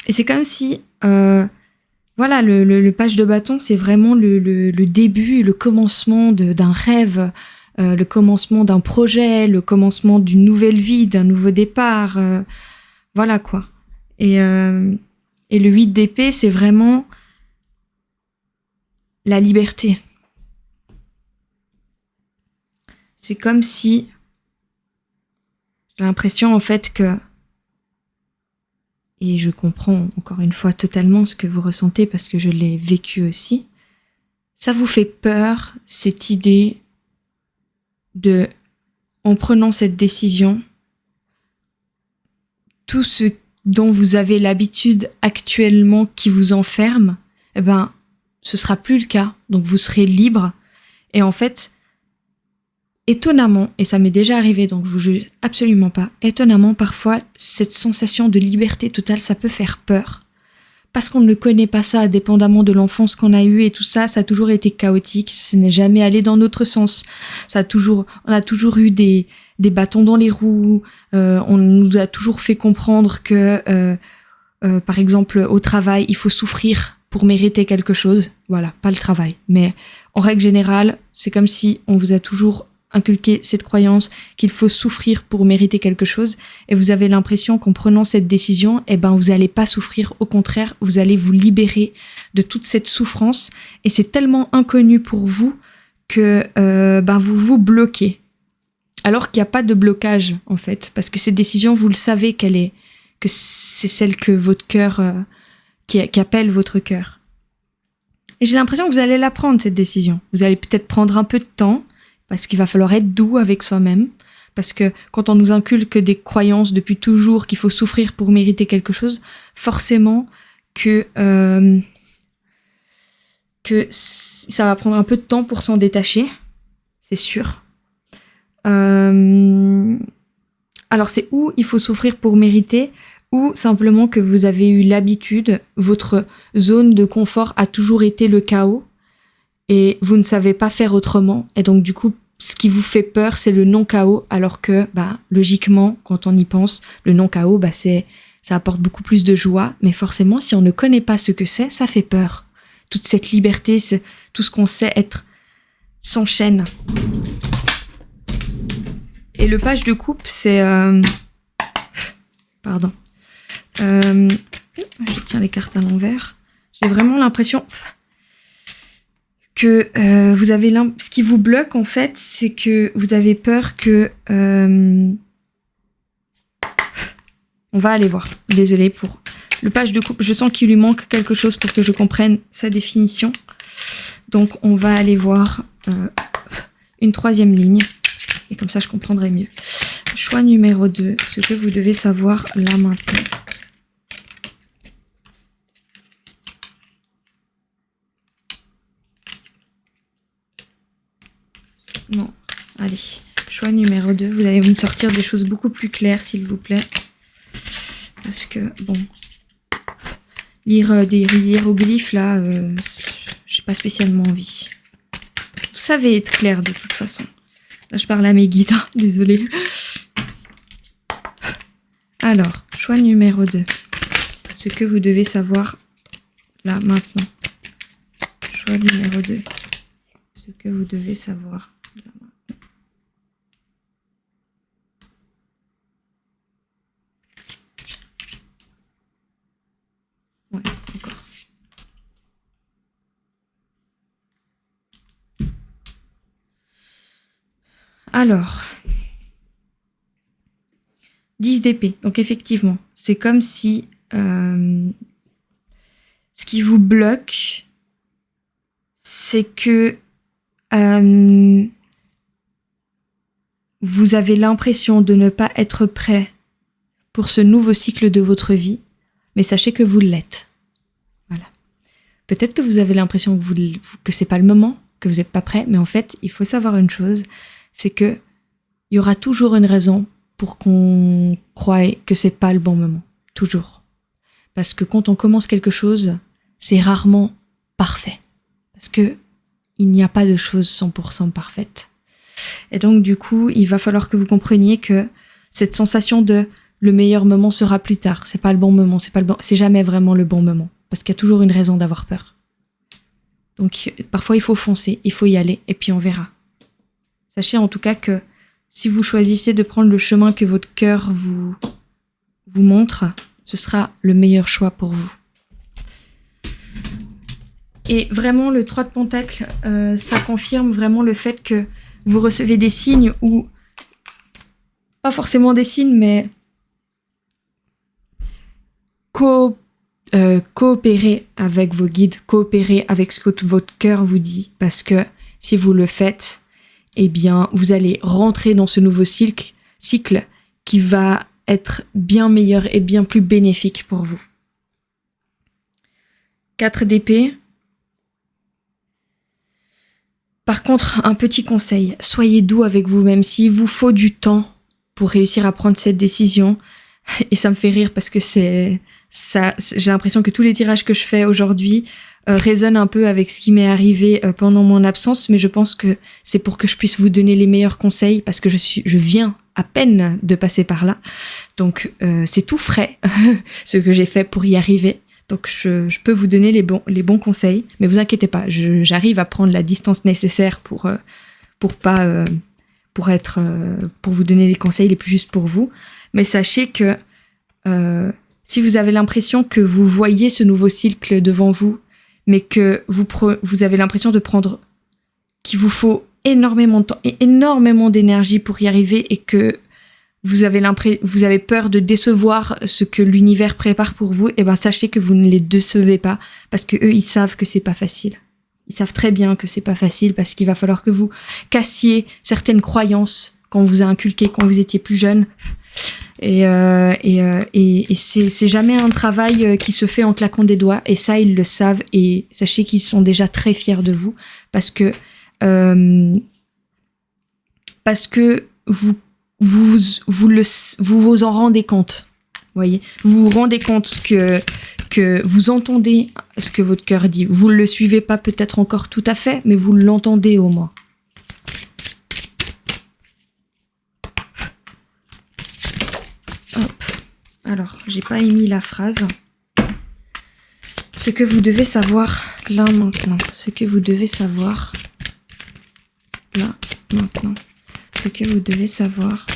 c'est comme si, voilà, le page de bâton, c'est vraiment le début, le commencement d'un rêve, le commencement d'un projet, le commencement d'une nouvelle vie, d'un nouveau départ. Voilà quoi. Et le 8 d'épée, c'est vraiment la liberté. C'est comme si j'ai l'impression en fait que, et je comprends encore une fois totalement ce que vous ressentez parce que je l'ai vécu aussi, ça vous fait peur, cette idée de, en prenant cette décision, tout ce dont vous avez l'habitude actuellement qui vous enferme, eh ben, ce sera plus le cas. Donc vous serez libre. Et en fait, étonnamment, et ça m'est déjà arrivé, donc je vous juge absolument pas, étonnamment, parfois, cette sensation de liberté totale, ça peut faire peur. Parce qu'on ne connaît pas ça, dépendamment de l'enfance qu'on a eue et tout ça, ça a toujours été chaotique, ce n'est jamais allé dans notre sens. On a toujours eu des bâtons dans les roues, on nous a toujours fait comprendre que, par exemple, au travail, il faut souffrir pour mériter quelque chose. Voilà, pas le travail. Mais en règle générale, c'est comme si on vous a toujours inculqué cette croyance qu'il faut souffrir pour mériter quelque chose, et vous avez l'impression qu'en prenant cette décision, eh ben, vous allez pas souffrir, au contraire, vous allez vous libérer de toute cette souffrance, et c'est tellement inconnu pour vous que vous vous bloquez. Alors qu'il n'y a pas de blocage, en fait, parce que cette décision, vous le savez que c'est celle que votre cœur, qui appelle votre cœur. Et j'ai l'impression que vous allez la prendre, cette décision. Vous allez peut-être prendre un peu de temps, parce qu'il va falloir être doux avec soi-même, parce que quand on nous inculque des croyances depuis toujours qu'il faut souffrir pour mériter quelque chose, forcément que ça va prendre un peu de temps pour s'en détacher, c'est sûr. Alors c'est où il faut souffrir pour mériter, ou simplement que vous avez eu l'habitude, votre zone de confort a toujours été le chaos, et vous ne savez pas faire autrement, et donc du coup, ce qui vous fait peur, c'est le non-chaos, alors que, logiquement, quand on y pense, le non-chaos, ça apporte beaucoup plus de joie, mais forcément, si on ne connaît pas ce que c'est, ça fait peur. Toute cette liberté, tout ce qu'on sait être, s'enchaîne. Et le page de coupe, c'est... Pardon. Je tiens les cartes à l'envers. J'ai vraiment l'impression que vous avez ce qui vous bloque en fait, c'est que vous avez peur que on va aller voir. Désolée pour le page de coupe. Je sens qu'il lui manque quelque chose pour que je comprenne sa définition. Donc on va aller voir une troisième ligne et comme ça je comprendrai mieux. Choix numéro 2, ce que vous devez savoir là maintenant. Non, allez. Choix numéro 2, vous allez me sortir des choses beaucoup plus claires, s'il vous plaît. Parce que, bon, lire des hiéroglyphes, là, j'ai pas spécialement envie. Vous savez être clair, de toute façon. Là, je parle à mes guides, hein, désolée. Alors, choix numéro 2. Ce que vous devez savoir, là, maintenant. Choix numéro 2. Ce que vous devez savoir. Ouais, encore. Alors, 10 d'épée. Donc effectivement, c'est comme si Ce qui vous bloque, c'est que vous avez l'impression de ne pas être prêt pour ce nouveau cycle de votre vie, mais sachez que vous l'êtes. Voilà. Peut-être que vous avez l'impression que c'est pas le moment, que vous n'êtes pas prêt, mais en fait, il faut savoir une chose, c'est que il y aura toujours une raison pour qu'on croie que c'est pas le bon moment. Toujours. Parce que quand on commence quelque chose, c'est rarement parfait. Parce que il n'y a pas de choses 100% parfaites. Et donc, du coup, il va falloir que vous compreniez que cette sensation de le meilleur moment sera plus tard, c'est pas le bon moment, c'est jamais vraiment le bon moment. Parce qu'il y a toujours une raison d'avoir peur. Donc, parfois, il faut foncer, il faut y aller, et puis on verra. Sachez en tout cas que si vous choisissez de prendre le chemin que votre cœur vous montre, ce sera le meilleur choix pour vous. Et vraiment, le 3 de Pentacles, ça confirme vraiment le fait que vous recevez des signes ou pas forcément des signes, mais coopérez avec vos guides, coopérez avec ce que votre cœur vous dit, parce que si vous le faites, eh bien, vous allez rentrer dans ce nouveau cycle qui va être bien meilleur et bien plus bénéfique pour vous. 4 d'épée. Par contre, un petit conseil, soyez doux avec vous-même. S'il vous faut du temps pour réussir à prendre cette décision, et ça me fait rire parce que j'ai l'impression que tous les tirages que je fais aujourd'hui résonnent un peu avec ce qui m'est arrivé pendant mon absence, mais je pense que c'est pour que je puisse vous donner les meilleurs conseils parce que je viens à peine de passer par là. Donc c'est tout frais ce que j'ai fait pour y arriver. Donc je peux vous donner les bons conseils, mais vous inquiétez pas, j'arrive à prendre la distance nécessaire pour vous donner les conseils les plus justes pour vous. Mais sachez que si vous avez l'impression que vous voyez ce nouveau cycle devant vous, mais que vous avez l'impression qu'il vous faut énormément de temps et énormément d'énergie pour y arriver et que vous avez peur de décevoir ce que l'univers prépare pour vous, et ben sachez que vous ne les décevez pas parce que eux ils savent que c'est pas facile. Ils savent très bien que c'est pas facile parce qu'il va falloir que vous cassiez certaines croyances qu'on vous a inculquées quand vous étiez plus jeune. Et c'est jamais un travail qui se fait en claquant des doigts, et ça ils le savent, et sachez qu'ils sont déjà très fiers de vous parce que vous vous en rendez compte, voyez, vous vous rendez compte que vous entendez ce que votre cœur dit, vous le suivez pas peut-être encore tout à fait, mais vous l'entendez au moins. Hop. Alors, j'ai pas émis la phrase. Ce que vous devez savoir là maintenant. Ce que vous devez savoir là maintenant. Ce que vous devez savoir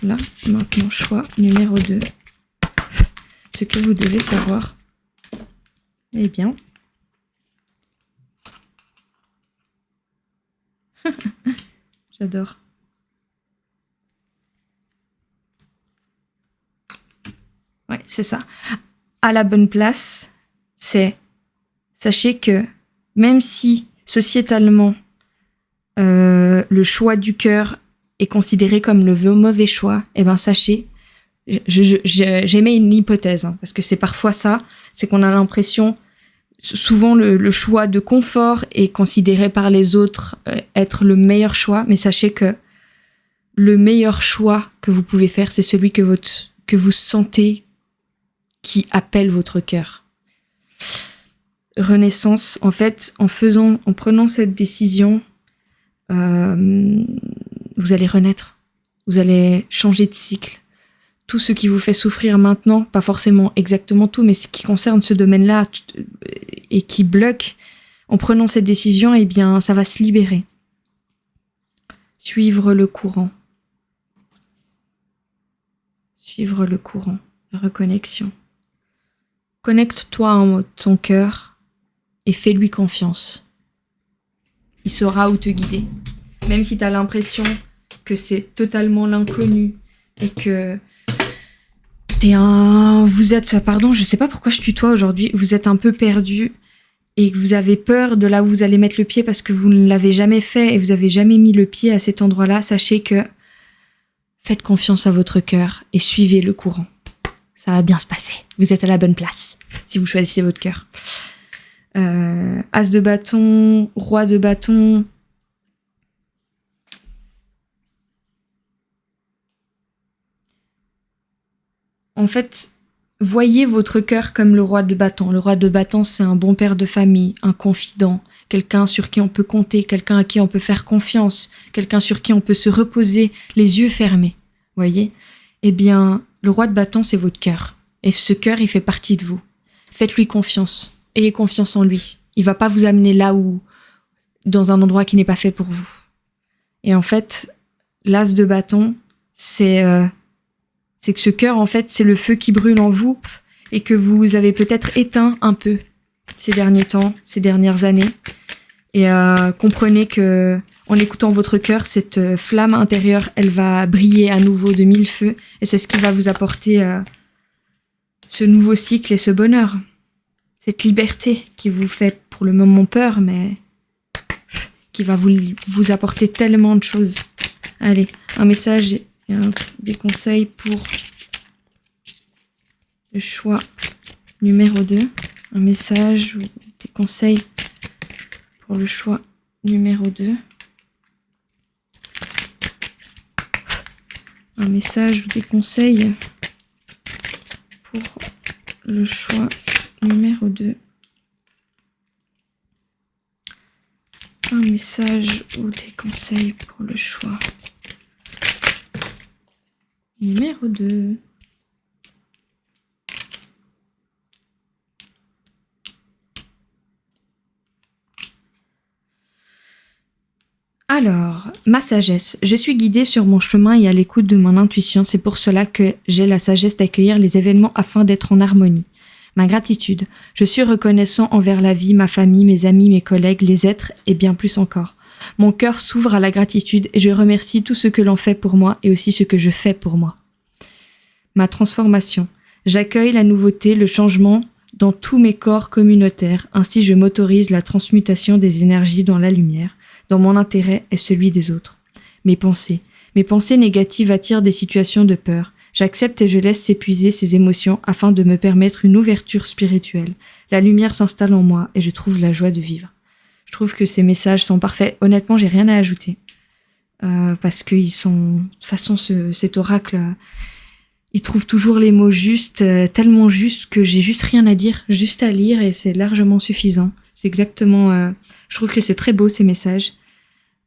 là maintenant. Choix numéro 2. Ce que vous devez savoir. Eh bien. J'adore. Ouais, c'est ça. À la bonne place, sachez que même si sociétalement le choix du cœur est considéré comme le mauvais choix, eh ben sachez, j'émets une hypothèse, hein, parce que c'est parfois ça, c'est qu'on a l'impression, souvent le choix de confort est considéré par les autres être le meilleur choix, mais sachez que le meilleur choix que vous pouvez faire, c'est celui que vous sentez qui appelle votre cœur. Renaissance, en fait, en prenant cette décision, vous allez renaître, vous allez changer de cycle. Tout ce qui vous fait souffrir maintenant, pas forcément exactement tout, mais ce qui concerne ce domaine-là et qui bloque, en prenant cette décision, eh bien, ça va se libérer. Suivre le courant. Suivre le courant. Reconnexion. Connecte-toi à ton cœur et fais-lui confiance. Il saura où te guider. Même si tu as l'impression que c'est totalement l'inconnu et que Vous êtes, pardon, je sais pas pourquoi je tutoie aujourd'hui, vous êtes un peu perdu et que vous avez peur de là où vous allez mettre le pied parce que vous ne l'avez jamais fait et vous avez jamais mis le pied à cet endroit-là. Sachez que faites confiance à votre cœur et suivez le courant. Ça va bien se passer. Vous êtes à la bonne place si vous choisissez votre cœur. As de bâton, roi de bâton. En fait, voyez votre cœur comme le roi de bâton. Le roi de bâton, c'est un bon père de famille, un confident, quelqu'un sur qui on peut compter, quelqu'un à qui on peut faire confiance, quelqu'un sur qui on peut se reposer les yeux fermés. Voyez ? Eh bien, le roi de bâton, c'est votre cœur. Et ce cœur, il fait partie de vous. Faites-lui confiance. Ayez confiance en lui. Il va pas vous amener là où, dans un endroit qui n'est pas fait pour vous. Et en fait, l'as de bâton, c'est que ce cœur, en fait, c'est le feu qui brûle en vous et que vous avez peut-être éteint un peu ces derniers temps, ces dernières années. Et comprenez que, en écoutant votre cœur, cette flamme intérieure, elle va briller à nouveau de mille feux et c'est ce qui va vous apporter ce nouveau cycle et ce bonheur. Cette liberté qui vous fait pour le moment peur, mais qui va vous apporter tellement de choses. Allez, un message et des conseils pour le choix numéro 2. Un message ou des conseils pour le choix numéro 2. Un message ou des conseils pour le choix numéro 2. Un message ou des conseils pour le choix numéro 2. Alors, ma sagesse. Je suis guidée sur mon chemin et à l'écoute de mon intuition. C'est pour cela que j'ai la sagesse d'accueillir les événements afin d'être en harmonie. Ma gratitude. Je suis reconnaissant envers la vie, ma famille, mes amis, mes collègues, les êtres et bien plus encore. Mon cœur s'ouvre à la gratitude et je remercie tout ce que l'on fait pour moi et aussi ce que je fais pour moi. Ma transformation. J'accueille la nouveauté, le changement dans tous mes corps communautaires. Ainsi, je m'autorise la transmutation des énergies dans la lumière, dans mon intérêt et celui des autres. Mes pensées négatives attirent des situations de peur. J'accepte et je laisse s'épuiser ces émotions afin de me permettre une ouverture spirituelle. La lumière s'installe en moi et je trouve la joie de vivre. Je trouve que ces messages sont parfaits. Honnêtement, j'ai rien à ajouter. Parce qu'ils sont... De toute façon, cet oracle, il trouve toujours les mots justes, tellement justes que j'ai juste rien à dire, juste à lire et c'est largement suffisant. C'est exactement... je trouve que c'est très beau, ces messages.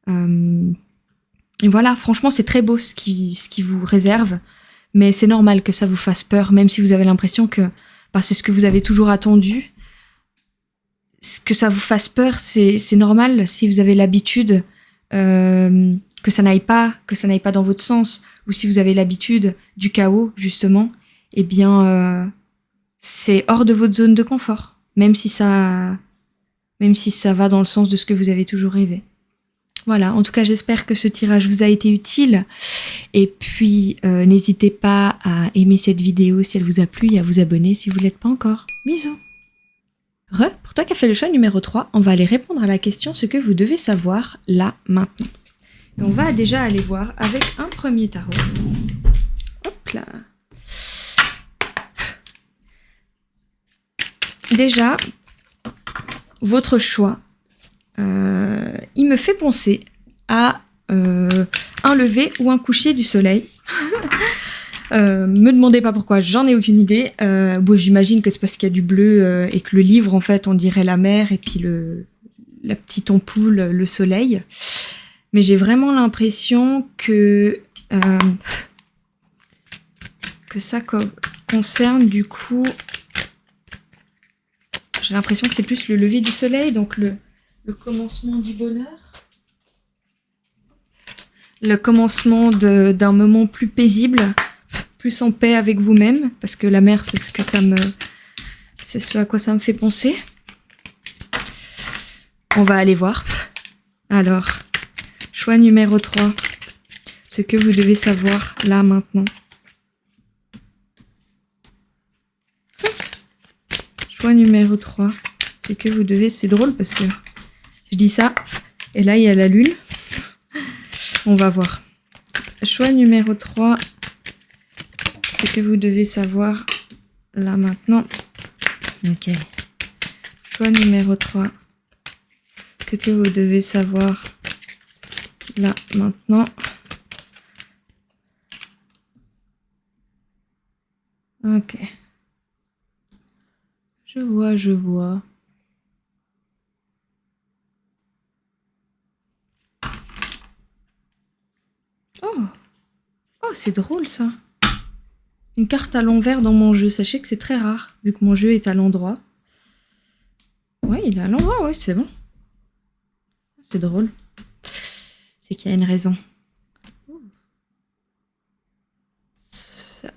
Et voilà, franchement, c'est très beau ce qui vous réserve. Mais c'est normal que ça vous fasse peur, même si vous avez l'impression que c'est ce que vous avez toujours attendu. Que ça vous fasse peur, c'est normal si vous avez l'habitude que ça n'aille pas dans votre sens, ou si vous avez l'habitude du chaos, justement, eh bien, c'est hors de votre zone de confort, même si ça va dans le sens de ce que vous avez toujours rêvé. Voilà, en tout cas, j'espère que ce tirage vous a été utile. Et puis, n'hésitez pas à aimer cette vidéo si elle vous a plu et à vous abonner si vous ne l'êtes pas encore. Bisous. Pour toi qui as fait le choix numéro 3, on va aller répondre à la question ce que vous devez savoir là, maintenant. Et on va déjà aller voir avec un premier tarot. Hop là. Déjà, votre choix, il me fait penser à un lever ou un coucher du soleil. Me demandez pas pourquoi, j'en ai aucune idée. Bon, j'imagine que c'est parce qu'il y a du bleu et que le livre, en fait, on dirait la mer et puis la petite ampoule, le soleil. Mais j'ai vraiment l'impression que ça concerne du coup... J'ai l'impression que c'est plus le lever du soleil, donc le commencement du bonheur. Le commencement d'un moment plus paisible, plus en paix avec vous-même, parce que la mer, c'est ce à quoi ça me fait penser. On va aller voir. Alors, choix numéro 3. Ce que vous devez savoir là, maintenant. Choix numéro 3. C'est que vous devez... C'est drôle parce que je dis ça. Et là, il y a la lune. On va voir. Choix numéro 3. C'est que vous devez savoir là maintenant. Ok. Choix numéro 3. Ce que vous devez savoir là maintenant. Ok. Je vois. Oh, c'est drôle ça. Une carte à l'envers dans mon jeu. Sachez que c'est très rare, vu que mon jeu est à l'endroit. Ouais, il est à l'endroit, ouais, c'est bon. C'est drôle. C'est qu'il y a une raison. Ça.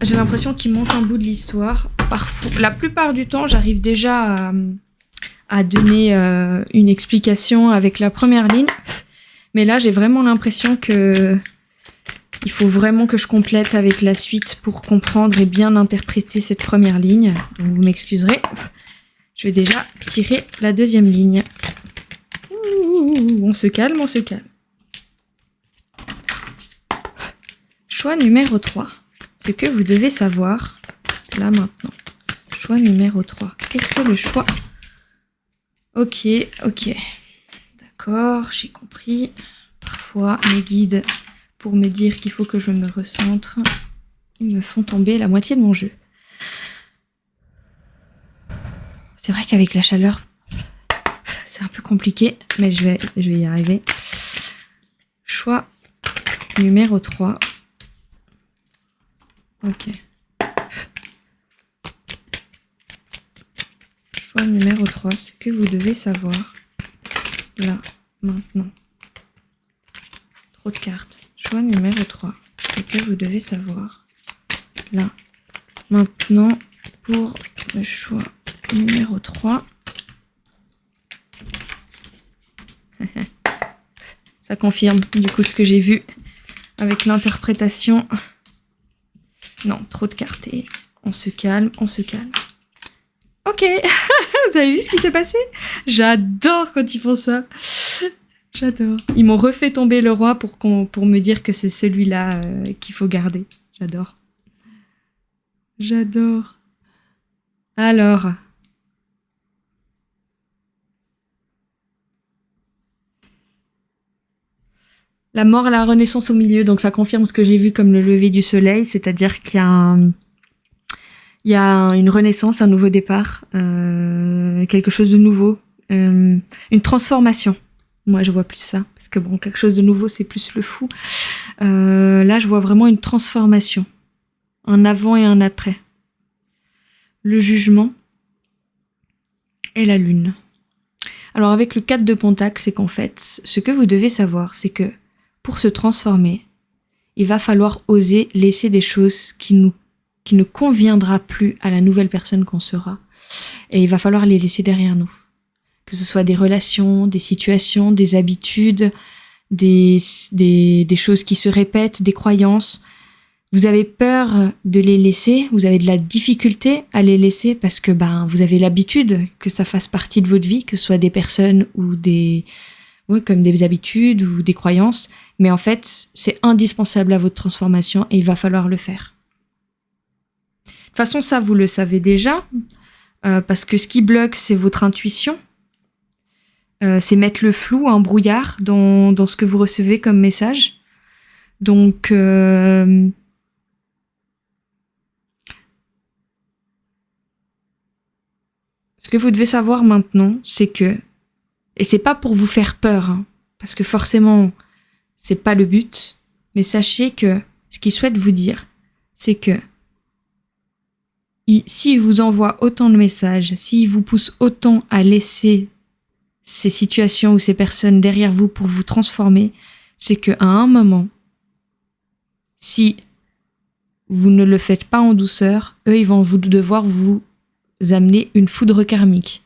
J'ai l'impression qu'il manque un bout de l'histoire. Parfois, la plupart du temps, j'arrive déjà à donner une explication avec la première ligne. Mais là, j'ai vraiment l'impression que il faut vraiment que je complète avec la suite pour comprendre et bien interpréter cette première ligne. Donc, vous m'excuserez. Je vais déjà tirer la deuxième ligne. On se calme. Choix numéro 3. Ce que vous devez savoir là maintenant. Choix numéro 3. Qu'est-ce que le choix? Ok. D'accord, j'ai compris. Parfois, mes guides, pour me dire qu'il faut que je me recentre, ils me font tomber la moitié de mon jeu. C'est vrai qu'avec la chaleur, c'est un peu compliqué, mais je vais y arriver. Choix numéro 3. Ok. Choix numéro 3, ce que vous devez savoir là, maintenant. Trop de cartes. Choix numéro 3, ce que vous devez savoir là, maintenant, pour le choix numéro 3. Ça confirme du coup ce que j'ai vu avec l'interprétation. Non, trop de cartes. Et on se calme. Ok, vous avez vu ce qui s'est passé? J'adore quand ils font ça. J'adore. Ils m'ont refait tomber le roi pour me dire que c'est celui-là qu'il faut garder. J'adore. Alors. La mort et la renaissance au milieu, donc ça confirme ce que j'ai vu comme le lever du soleil, c'est-à-dire qu'il y a une renaissance, un nouveau départ, quelque chose de nouveau, une transformation. Moi, je vois plus ça, parce que bon, quelque chose de nouveau, c'est plus le fou. Là, je vois vraiment une transformation, un avant et un après. Le jugement et la lune. Alors, avec le 4 de Pentacle, c'est qu'en fait, ce que vous devez savoir, c'est que pour se transformer, il va falloir oser laisser des choses qui ne conviendra plus à la nouvelle personne qu'on sera. Et il va falloir les laisser derrière nous. Que ce soit des relations, des situations, des habitudes, des choses qui se répètent, des croyances. Vous avez peur de les laisser, vous avez de la difficulté à les laisser parce que vous avez l'habitude que ça fasse partie de votre vie, que ce soit des personnes ou comme des habitudes ou des croyances. Mais en fait, c'est indispensable à votre transformation et il va falloir le faire. De toute façon, ça, vous le savez déjà, parce que ce qui bloque, c'est votre intuition. C'est mettre le flou, un brouillard dans ce que vous recevez comme message. Donc, ce que vous devez savoir maintenant, c'est que, et c'est pas pour vous faire peur, hein, parce que forcément, c'est pas le but, mais sachez que ce qu'il souhaite vous dire, c'est que s'il vous envoie autant de messages, s'il vous pousse autant à laisser ces situations ou ces personnes derrière vous pour vous transformer, c'est qu'à un moment, si vous ne le faites pas en douceur, eux, ils vont devoir vous amener une foudre karmique.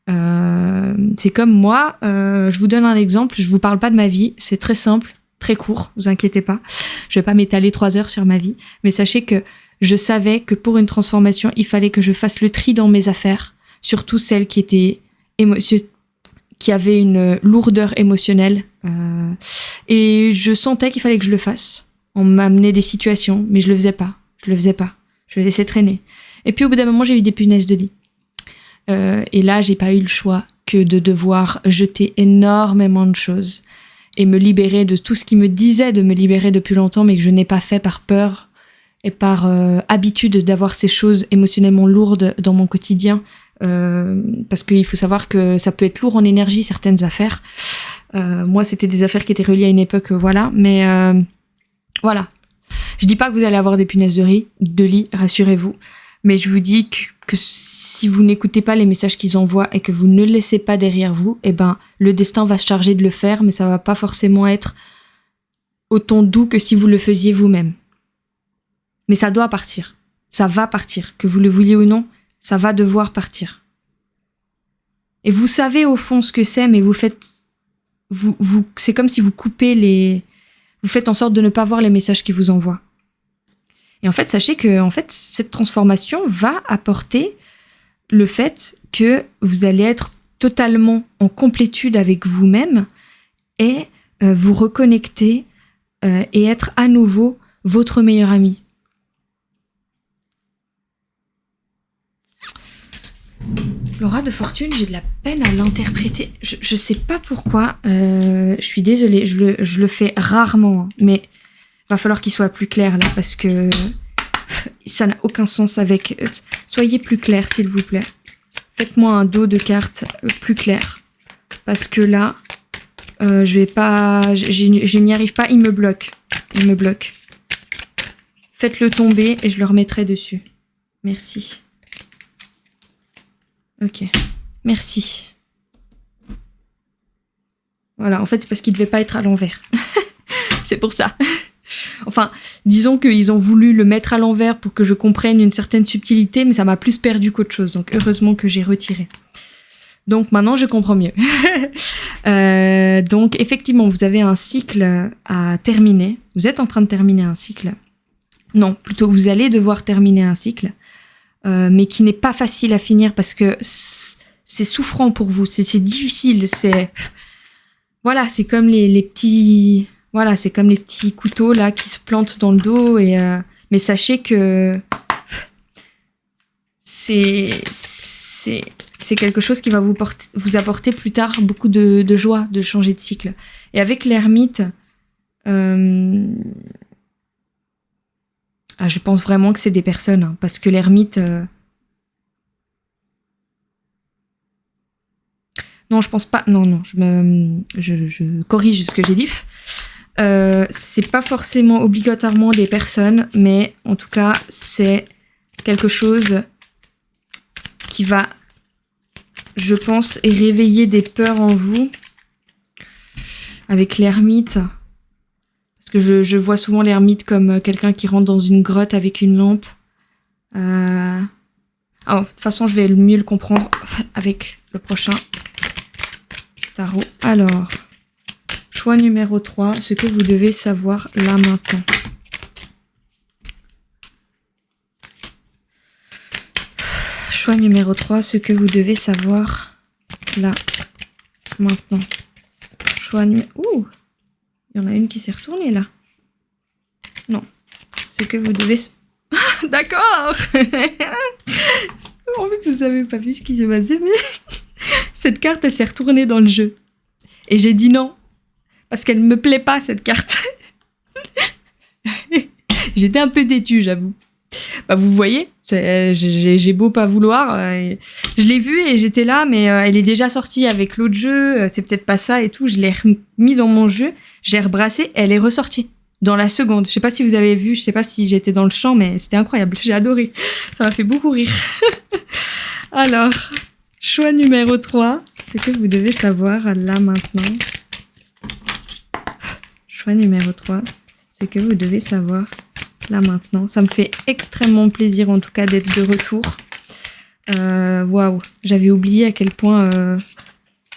C'est comme moi, je vous donne un exemple, je vous parle pas de ma vie, c'est très simple, très court, vous inquiétez pas. Je vais pas m'étaler 3 heures sur ma vie, mais sachez que je savais que pour une transformation, il fallait que je fasse le tri dans mes affaires, surtout celles qui étaient qui avaient une lourdeur émotionnelle. Et je sentais qu'il fallait que je le fasse. On m'amenait des situations, mais je le faisais pas. Je le laissais traîner. Et puis au bout d'un moment, j'ai eu des punaises de lit. Et là, j'ai pas eu le choix que de devoir jeter énormément de choses et me libérer de tout ce qui me disait de me libérer depuis longtemps, mais que je n'ai pas fait par peur et par habitude d'avoir ces choses émotionnellement lourdes dans mon quotidien. Parce qu'il faut savoir que ça peut être lourd en énergie, certaines affaires. Moi, c'était des affaires qui étaient reliées à une époque, voilà. Mais voilà. Je dis pas que vous allez avoir des punaises de lit, rassurez-vous. Mais je vous dis que si vous n'écoutez pas les messages qu'ils envoient et que vous ne laissez pas derrière vous, eh ben, le destin va se charger de le faire, mais ça va pas forcément être autant doux que si vous le faisiez vous-même. Mais ça doit partir. Ça va partir. Que vous le vouliez ou non, ça va devoir partir. Et vous savez au fond ce que c'est, mais c'est comme si vous vous faites en sorte de ne pas voir les messages qu'ils vous envoient. Et en fait, sachez que cette transformation va apporter le fait que vous allez être totalement en complétude avec vous-même et vous reconnecter et être à nouveau votre meilleur ami. L'aura de fortune, j'ai de la peine à l'interpréter. Je sais pas pourquoi. Je suis désolée, je le fais rarement, mais va falloir qu'il soit plus clair là, parce que ça n'a aucun sens avec... Soyez plus clair, s'il vous plaît. Faites-moi un dos de cartes plus clair. Parce que là, je n'y arrive pas, il me bloque. Faites-le tomber et je le remettrai dessus. Merci. Ok, merci. Voilà, en fait, c'est parce qu'il devait pas être à l'envers. C'est pour ça. Enfin, disons qu'ils ont voulu le mettre à l'envers pour que je comprenne une certaine subtilité, mais ça m'a plus perdu qu'autre chose. Donc, heureusement que j'ai retiré. Donc, maintenant, je comprends mieux. Donc, effectivement, vous avez un cycle à terminer. Vous êtes en train de terminer un cycle. Non, plutôt, vous allez devoir terminer un cycle. Mais qui n'est pas facile à finir parce que c'est souffrant pour vous, c'est difficile, voilà, c'est comme les petits, voilà, c'est comme les petits couteaux là qui se plantent dans le dos mais sachez que c'est quelque chose qui va vous apporter plus tard beaucoup de joie de changer de cycle. Et avec l'ermite, je pense vraiment que c'est des personnes, hein, parce que l'ermite... Non, je pense pas... Non, je corrige ce que j'ai dit. C'est pas forcément obligatoirement des personnes, mais en tout cas, c'est quelque chose qui va, je pense, réveiller des peurs en vous. Avec l'ermite... Parce que je vois souvent l'ermite comme quelqu'un qui rentre dans une grotte avec une lampe. De toute façon, je vais mieux le comprendre avec le prochain tarot. Alors, choix numéro 3, ce que vous devez savoir là maintenant. Choix numéro 3, ce que vous devez savoir là maintenant. Choix numéro... Ouh! Il y en a une qui s'est retournée, là. Non. Ce que vous devez... D'accord. En fait, vous avez pas vu ce qui s'est passé, mais... Cette carte, elle s'est retournée dans le jeu. Et j'ai dit non. Parce qu'elle me plaît pas, cette carte. J'étais un peu têtue, j'avoue. Bah, vous voyez, j'ai beau pas vouloir. Je l'ai vue et j'étais là, mais elle est déjà sortie avec l'autre jeu. C'est peut-être pas ça et tout. Je l'ai remis dans mon jeu. J'ai rebrassé. Elle est ressortie dans la seconde. Je sais pas si vous avez vu. Je sais pas si j'étais dans le champ, mais c'était incroyable. J'ai adoré. Ça m'a fait beaucoup rire. Alors, choix numéro 3. Ce que vous devez savoir là maintenant. Choix numéro 3. Ce que vous devez savoir là maintenant. Ça me fait extrêmement plaisir en tout cas d'être de retour. Waouh, j'avais oublié à quel point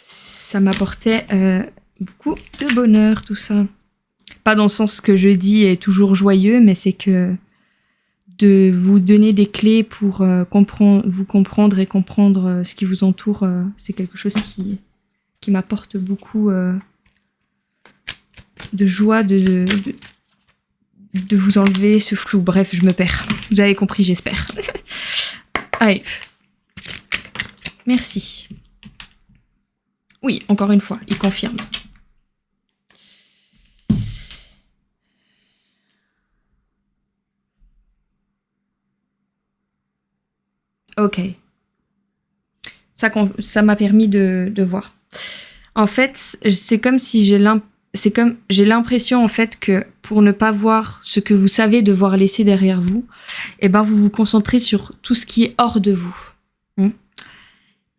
ça m'apportait beaucoup de bonheur, tout ça. Pas dans le sens que je dis est toujours joyeux, mais c'est que de vous donner des clés pour vous comprendre et comprendre ce qui vous entoure, c'est quelque chose qui m'apporte beaucoup de joie, de vous enlever ce flou. Bref, je me perds. Vous avez compris, j'espère. Allez. Merci. Oui, encore une fois, il confirme. Ok. Ça m'a permis de voir. En fait, c'est comme si j'ai l'impression en fait que pour ne pas voir ce que vous savez devoir laisser derrière vous, eh ben vous vous concentrez sur tout ce qui est hors de vous.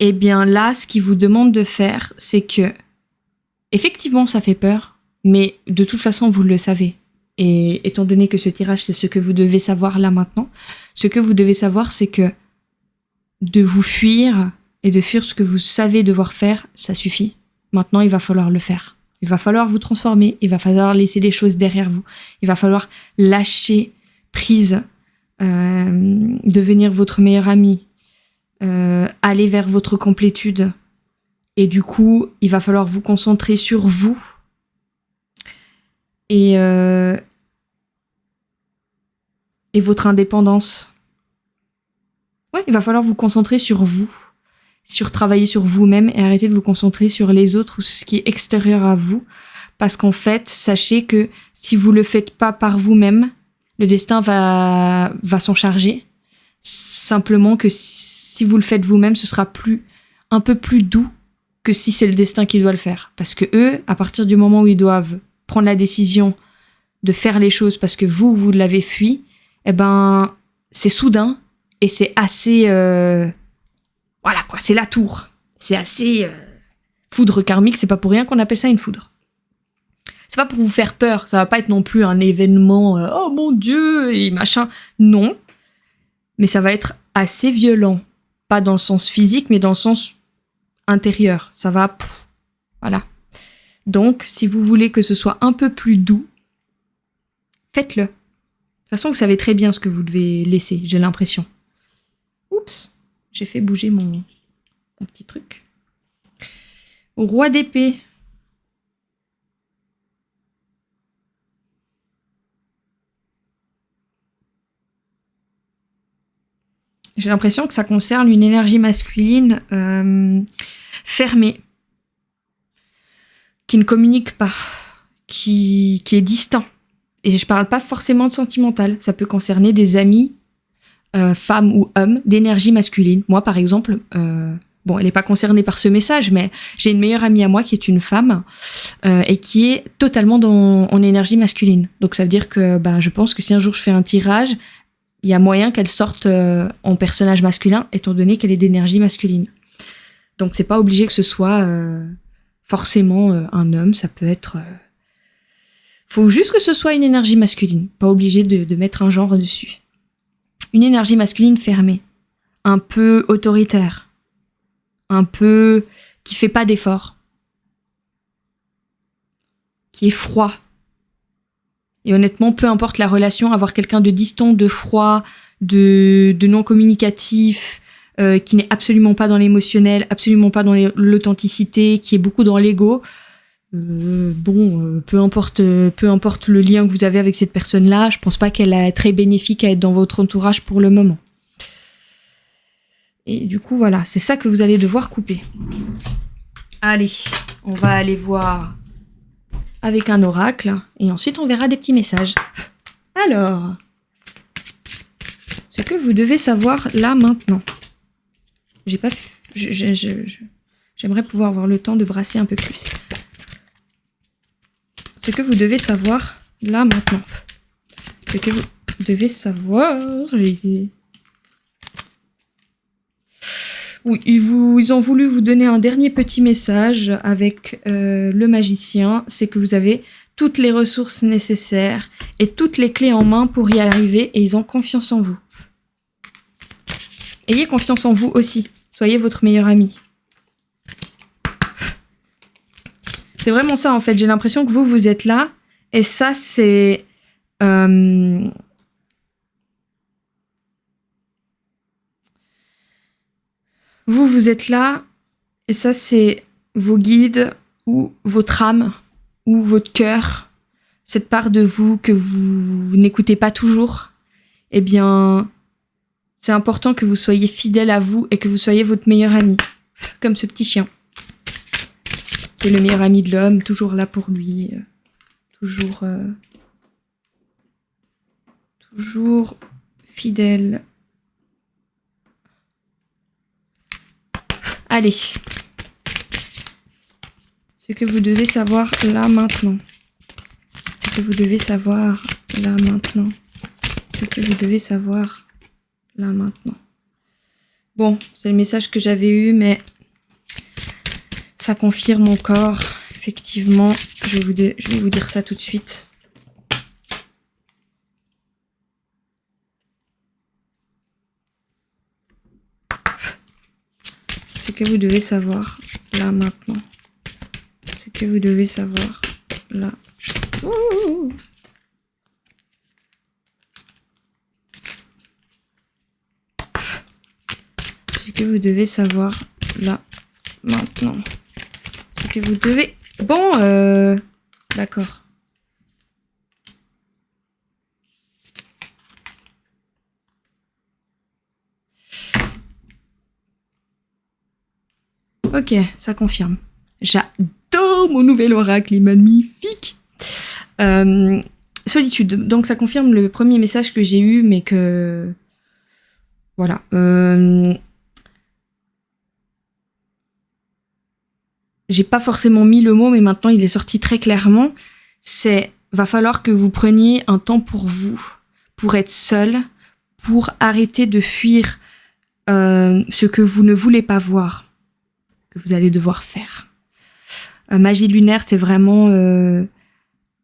Et bien là, ce qu'il vous demande de faire, c'est que effectivement ça fait peur, mais de toute façon vous le savez. Et étant donné que ce tirage c'est ce que vous devez savoir là maintenant, ce que vous devez savoir c'est que de vous fuir et de fuir ce que vous savez devoir faire, ça suffit. Maintenant, il va falloir le faire. Il va falloir vous transformer, il va falloir laisser des choses derrière vous, il va falloir lâcher prise, devenir votre meilleur ami, aller vers votre complétude. Et du coup, il va falloir vous concentrer sur vous et votre indépendance. Ouais, il va falloir vous concentrer sur vous, sur travailler sur vous-même et arrêter de vous concentrer sur les autres ou ce qui est extérieur à vous. Parce qu'en fait, sachez que si vous le faites pas par vous-même, le destin va s'en charger. Simplement que si vous le faites vous-même, ce sera un peu plus doux que si c'est le destin qui doit le faire. Parce que eux, à partir du moment où ils doivent prendre la décision de faire les choses parce que vous l'avez fui, eh ben, c'est soudain. Et c'est assez... voilà quoi, c'est la tour. C'est assez... foudre karmique, c'est pas pour rien qu'on appelle ça une foudre. C'est pas pour vous faire peur, ça va pas être non plus un événement « Oh mon Dieu !» et machin. Non. Mais ça va être assez violent. Pas dans le sens physique, mais dans le sens intérieur. Ça va... voilà. Donc, si vous voulez que ce soit un peu plus doux, faites-le. De toute façon, vous savez très bien ce que vous devez laisser, j'ai l'impression. Oups, j'ai fait bouger mon petit truc. Roi d'épée. J'ai l'impression que ça concerne une énergie masculine fermée, qui ne communique pas, qui est distinct. Et je parle pas forcément de sentimental, ça peut concerner des amis, femmes ou hommes, d'énergie masculine. Moi, par exemple, bon, elle n'est pas concernée par ce message, mais j'ai une meilleure amie à moi qui est une femme et qui est totalement en énergie masculine. Donc ça veut dire que je pense que si un jour je fais un tirage, il y a moyen qu'elle sorte en personnage masculin, étant donné qu'elle est d'énergie masculine. Donc c'est pas obligé que ce soit forcément un homme, ça peut être... faut juste que ce soit une énergie masculine, pas obligé de mettre un genre dessus. Une énergie masculine fermée, un peu autoritaire, un peu qui fait pas d'efforts, qui est froid. Et honnêtement, peu importe la relation, avoir quelqu'un de distant, de froid, de non communicatif, qui n'est absolument pas dans l'émotionnel, absolument pas dans l'authenticité, qui est beaucoup dans l'ego. Peu importe le lien que vous avez avec cette personne-là, je pense pas qu'elle est très bénéfique à être dans votre entourage pour le moment. Et du coup, voilà, c'est ça que vous allez devoir couper. Allez, on va aller voir avec un oracle, et ensuite on verra des petits messages. Alors, ce que vous devez savoir là maintenant. J'aimerais pouvoir avoir le temps de brasser un peu plus. Ce que vous devez savoir là maintenant. Ce que vous devez savoir... Oui, ils ont voulu vous donner un dernier petit message avec le magicien. C'est que vous avez toutes les ressources nécessaires et toutes les clés en main pour y arriver et ils ont confiance en vous. ayez confiance en vous aussi. Soyez votre meilleur ami. C'est vraiment ça, en fait. J'ai l'impression que vous êtes là. Et ça, c'est... Vous êtes là. Et ça, c'est vos guides ou votre âme ou votre cœur. Cette part de vous que vous n'écoutez pas toujours. Eh bien, c'est important que vous soyez fidèle à vous et que vous soyez votre meilleur ami. Comme ce petit chien. Qui est le meilleur ami de l'homme, toujours là pour lui. Toujours fidèle. Allez. Ce que vous devez savoir là maintenant. Ce que vous devez savoir là maintenant. Ce que vous devez savoir là maintenant. Bon, c'est le message que j'avais eu, mais ça confirme encore. Effectivement, je vais vous dire ça tout de suite. Ce que vous devez savoir là maintenant. Ce que vous devez savoir là. Ouh. Ce que vous devez savoir là maintenant. Ce que vous devez... Bon, d'accord. Ok, ça confirme. J'adore mon nouvel oracle, il est magnifique. Solitude. Donc ça confirme le premier message que j'ai eu, mais que... Voilà. J'ai pas forcément mis le mot, mais maintenant il est sorti très clairement. C'est, va falloir que vous preniez un temps pour vous, pour être seul, pour arrêter de fuir ce que vous ne voulez pas voir, que vous allez devoir faire. Magie lunaire, c'est vraiment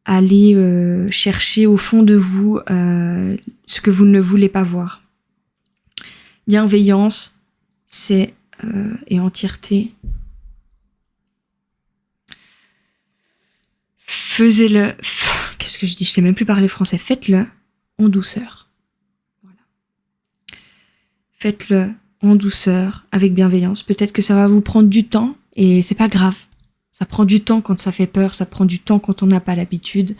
aller chercher au fond de vous ce que vous ne voulez pas voir. Bienveillance, c'est et entièreté. Faisez-le. Qu'est-ce que je dis? Je sais même plus parler français. Faites-le en douceur. Voilà. Faites-le en douceur, avec bienveillance. Peut-être que ça va vous prendre du temps et c'est pas grave. Ça prend du temps quand ça fait peur, ça prend du temps quand on n'a pas l'habitude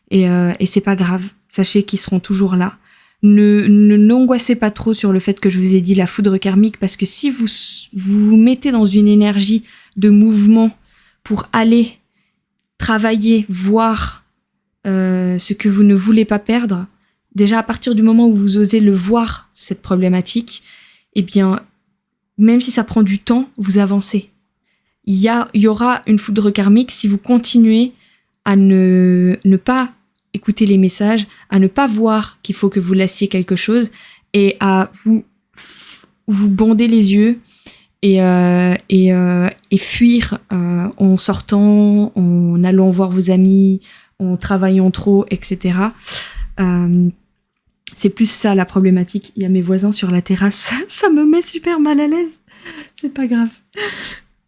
et c'est pas grave. Sachez qu'ils seront toujours là. N'angoissez pas trop sur le fait que je vous ai dit la foudre karmique parce que si vous mettez dans une énergie de mouvement pour aller travailler, voir ce que vous ne voulez pas perdre, déjà à partir du moment où vous osez le voir, cette problématique, eh bien, même si ça prend du temps, vous avancez. Il y aura une foudre karmique si vous continuez à ne pas écouter les messages, à ne pas voir qu'il faut que vous laissiez quelque chose et à vous bonder les yeux et fuir en sortant, en allant voir vos amis, en travaillant trop, etc. C'est plus ça la problématique. Il y a mes voisins sur la terrasse, ça me met super mal à l'aise. C'est pas grave.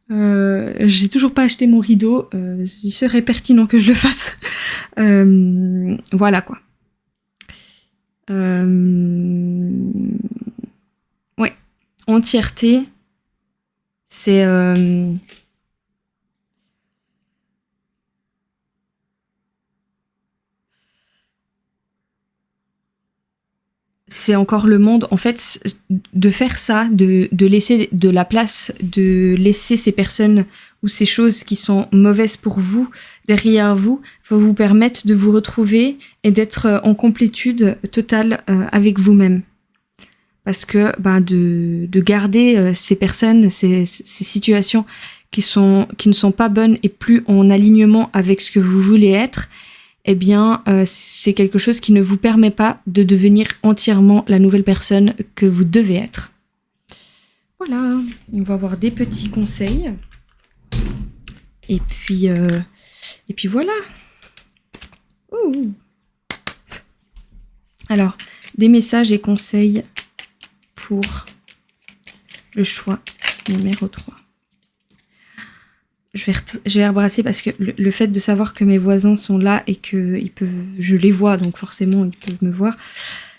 J'ai toujours pas acheté mon rideau. Il serait pertinent que je le fasse. Voilà quoi. Ouais. Entièreté. C'est encore le monde, en fait, de faire ça, de laisser de la place, de laisser ces personnes ou ces choses qui sont mauvaises pour vous derrière vous, va vous permettre de vous retrouver et d'être en complétude totale avec vous-même. Parce que de garder ces personnes, ces situations qui ne sont pas bonnes et plus en alignement avec ce que vous voulez être, eh bien, c'est quelque chose qui ne vous permet pas de devenir entièrement la nouvelle personne que vous devez être. Voilà, on va avoir des petits conseils. Et puis voilà. Ouh. Alors, des messages et conseils pour le choix numéro 3. Je vais rebrasser parce que le fait de savoir que mes voisins sont là et que je les vois, donc forcément ils peuvent me voir,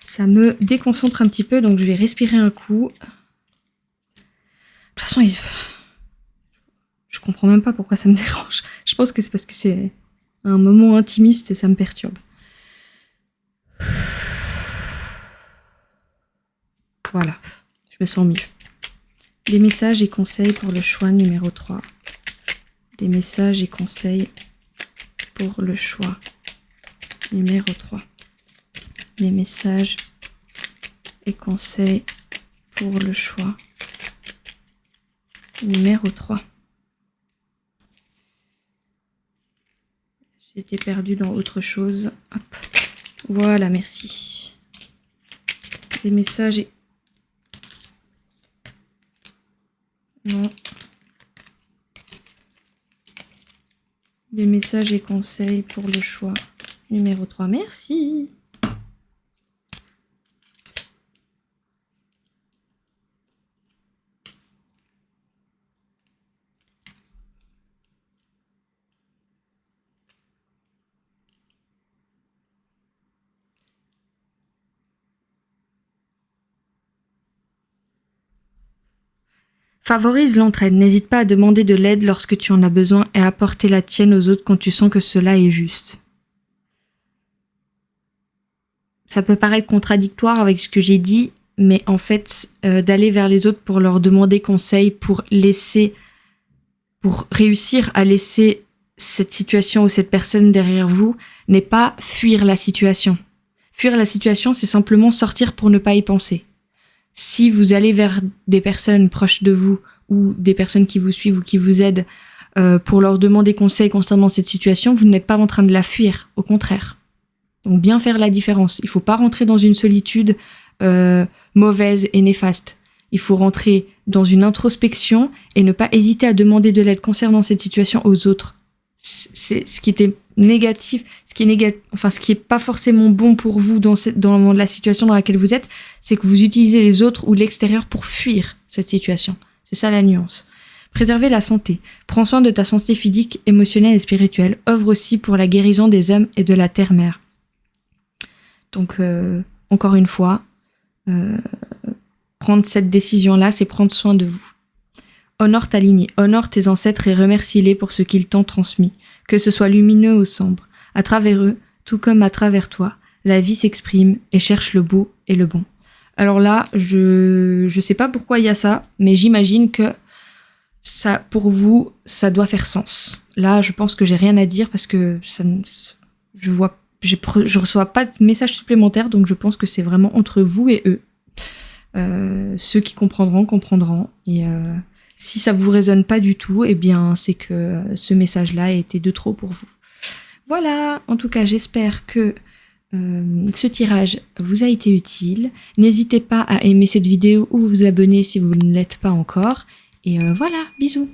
ça me déconcentre un petit peu, donc je vais respirer un coup. De toute façon, je comprends même pas pourquoi ça me dérange. Je pense que c'est parce que c'est un moment intimiste et ça me perturbe. Voilà, je me sens mieux. Des messages et conseils pour le choix numéro 3. Des messages et conseils pour le choix numéro 3. Des messages et conseils pour le choix numéro 3. J'étais perdue dans autre chose. Hop. Voilà, merci. Des messages et... Non. Des messages et conseils pour le choix numéro 3. Merci. Favorise l'entraide. N'hésite pas à demander de l'aide lorsque tu en as besoin et à apporter la tienne aux autres quand tu sens que cela est juste. Ça peut paraître contradictoire avec ce que j'ai dit, mais en fait, d'aller vers les autres pour leur demander conseil, pour réussir à laisser cette situation ou cette personne derrière vous, n'est pas fuir la situation. Fuir la situation, c'est simplement sortir pour ne pas y penser. Si vous allez vers des personnes proches de vous ou des personnes qui vous suivent ou qui vous aident pour leur demander conseil concernant cette situation, vous n'êtes pas en train de la fuir, au contraire. Donc bien faire la différence. Il faut pas rentrer dans une solitude mauvaise et néfaste. Il faut rentrer dans une introspection et ne pas hésiter à demander de l'aide concernant cette situation aux autres. C'est ce qui était négatif, ce qui est pas forcément bon pour vous dans la situation dans laquelle vous êtes, c'est que vous utilisez les autres ou l'extérieur pour fuir cette situation. C'est ça la nuance. Préserver la santé. Prends soin de ta santé physique, émotionnelle et spirituelle. Œuvre aussi pour la guérison des hommes et de la terre-mère. Donc, encore une fois, prendre cette décision-là, c'est prendre soin de vous. Honore ta lignée, honore tes ancêtres et remercie-les pour ce qu'ils t'ont transmis, que ce soit lumineux ou sombre. À travers eux, tout comme à travers toi, la vie s'exprime et cherche le beau et le bon. Alors là, je sais pas pourquoi il y a ça, mais j'imagine que ça, pour vous, ça doit faire sens. Là, je pense que j'ai rien à dire parce que je reçois pas de message supplémentaire, donc je pense que c'est vraiment entre vous et eux. Ceux qui comprendront. Et si ça vous résonne pas du tout, eh bien, c'est que ce message-là a été de trop pour vous. Voilà, en tout cas, j'espère que ce tirage vous a été utile. N'hésitez pas à aimer cette vidéo ou vous abonner si vous ne l'êtes pas encore. Et voilà, bisous.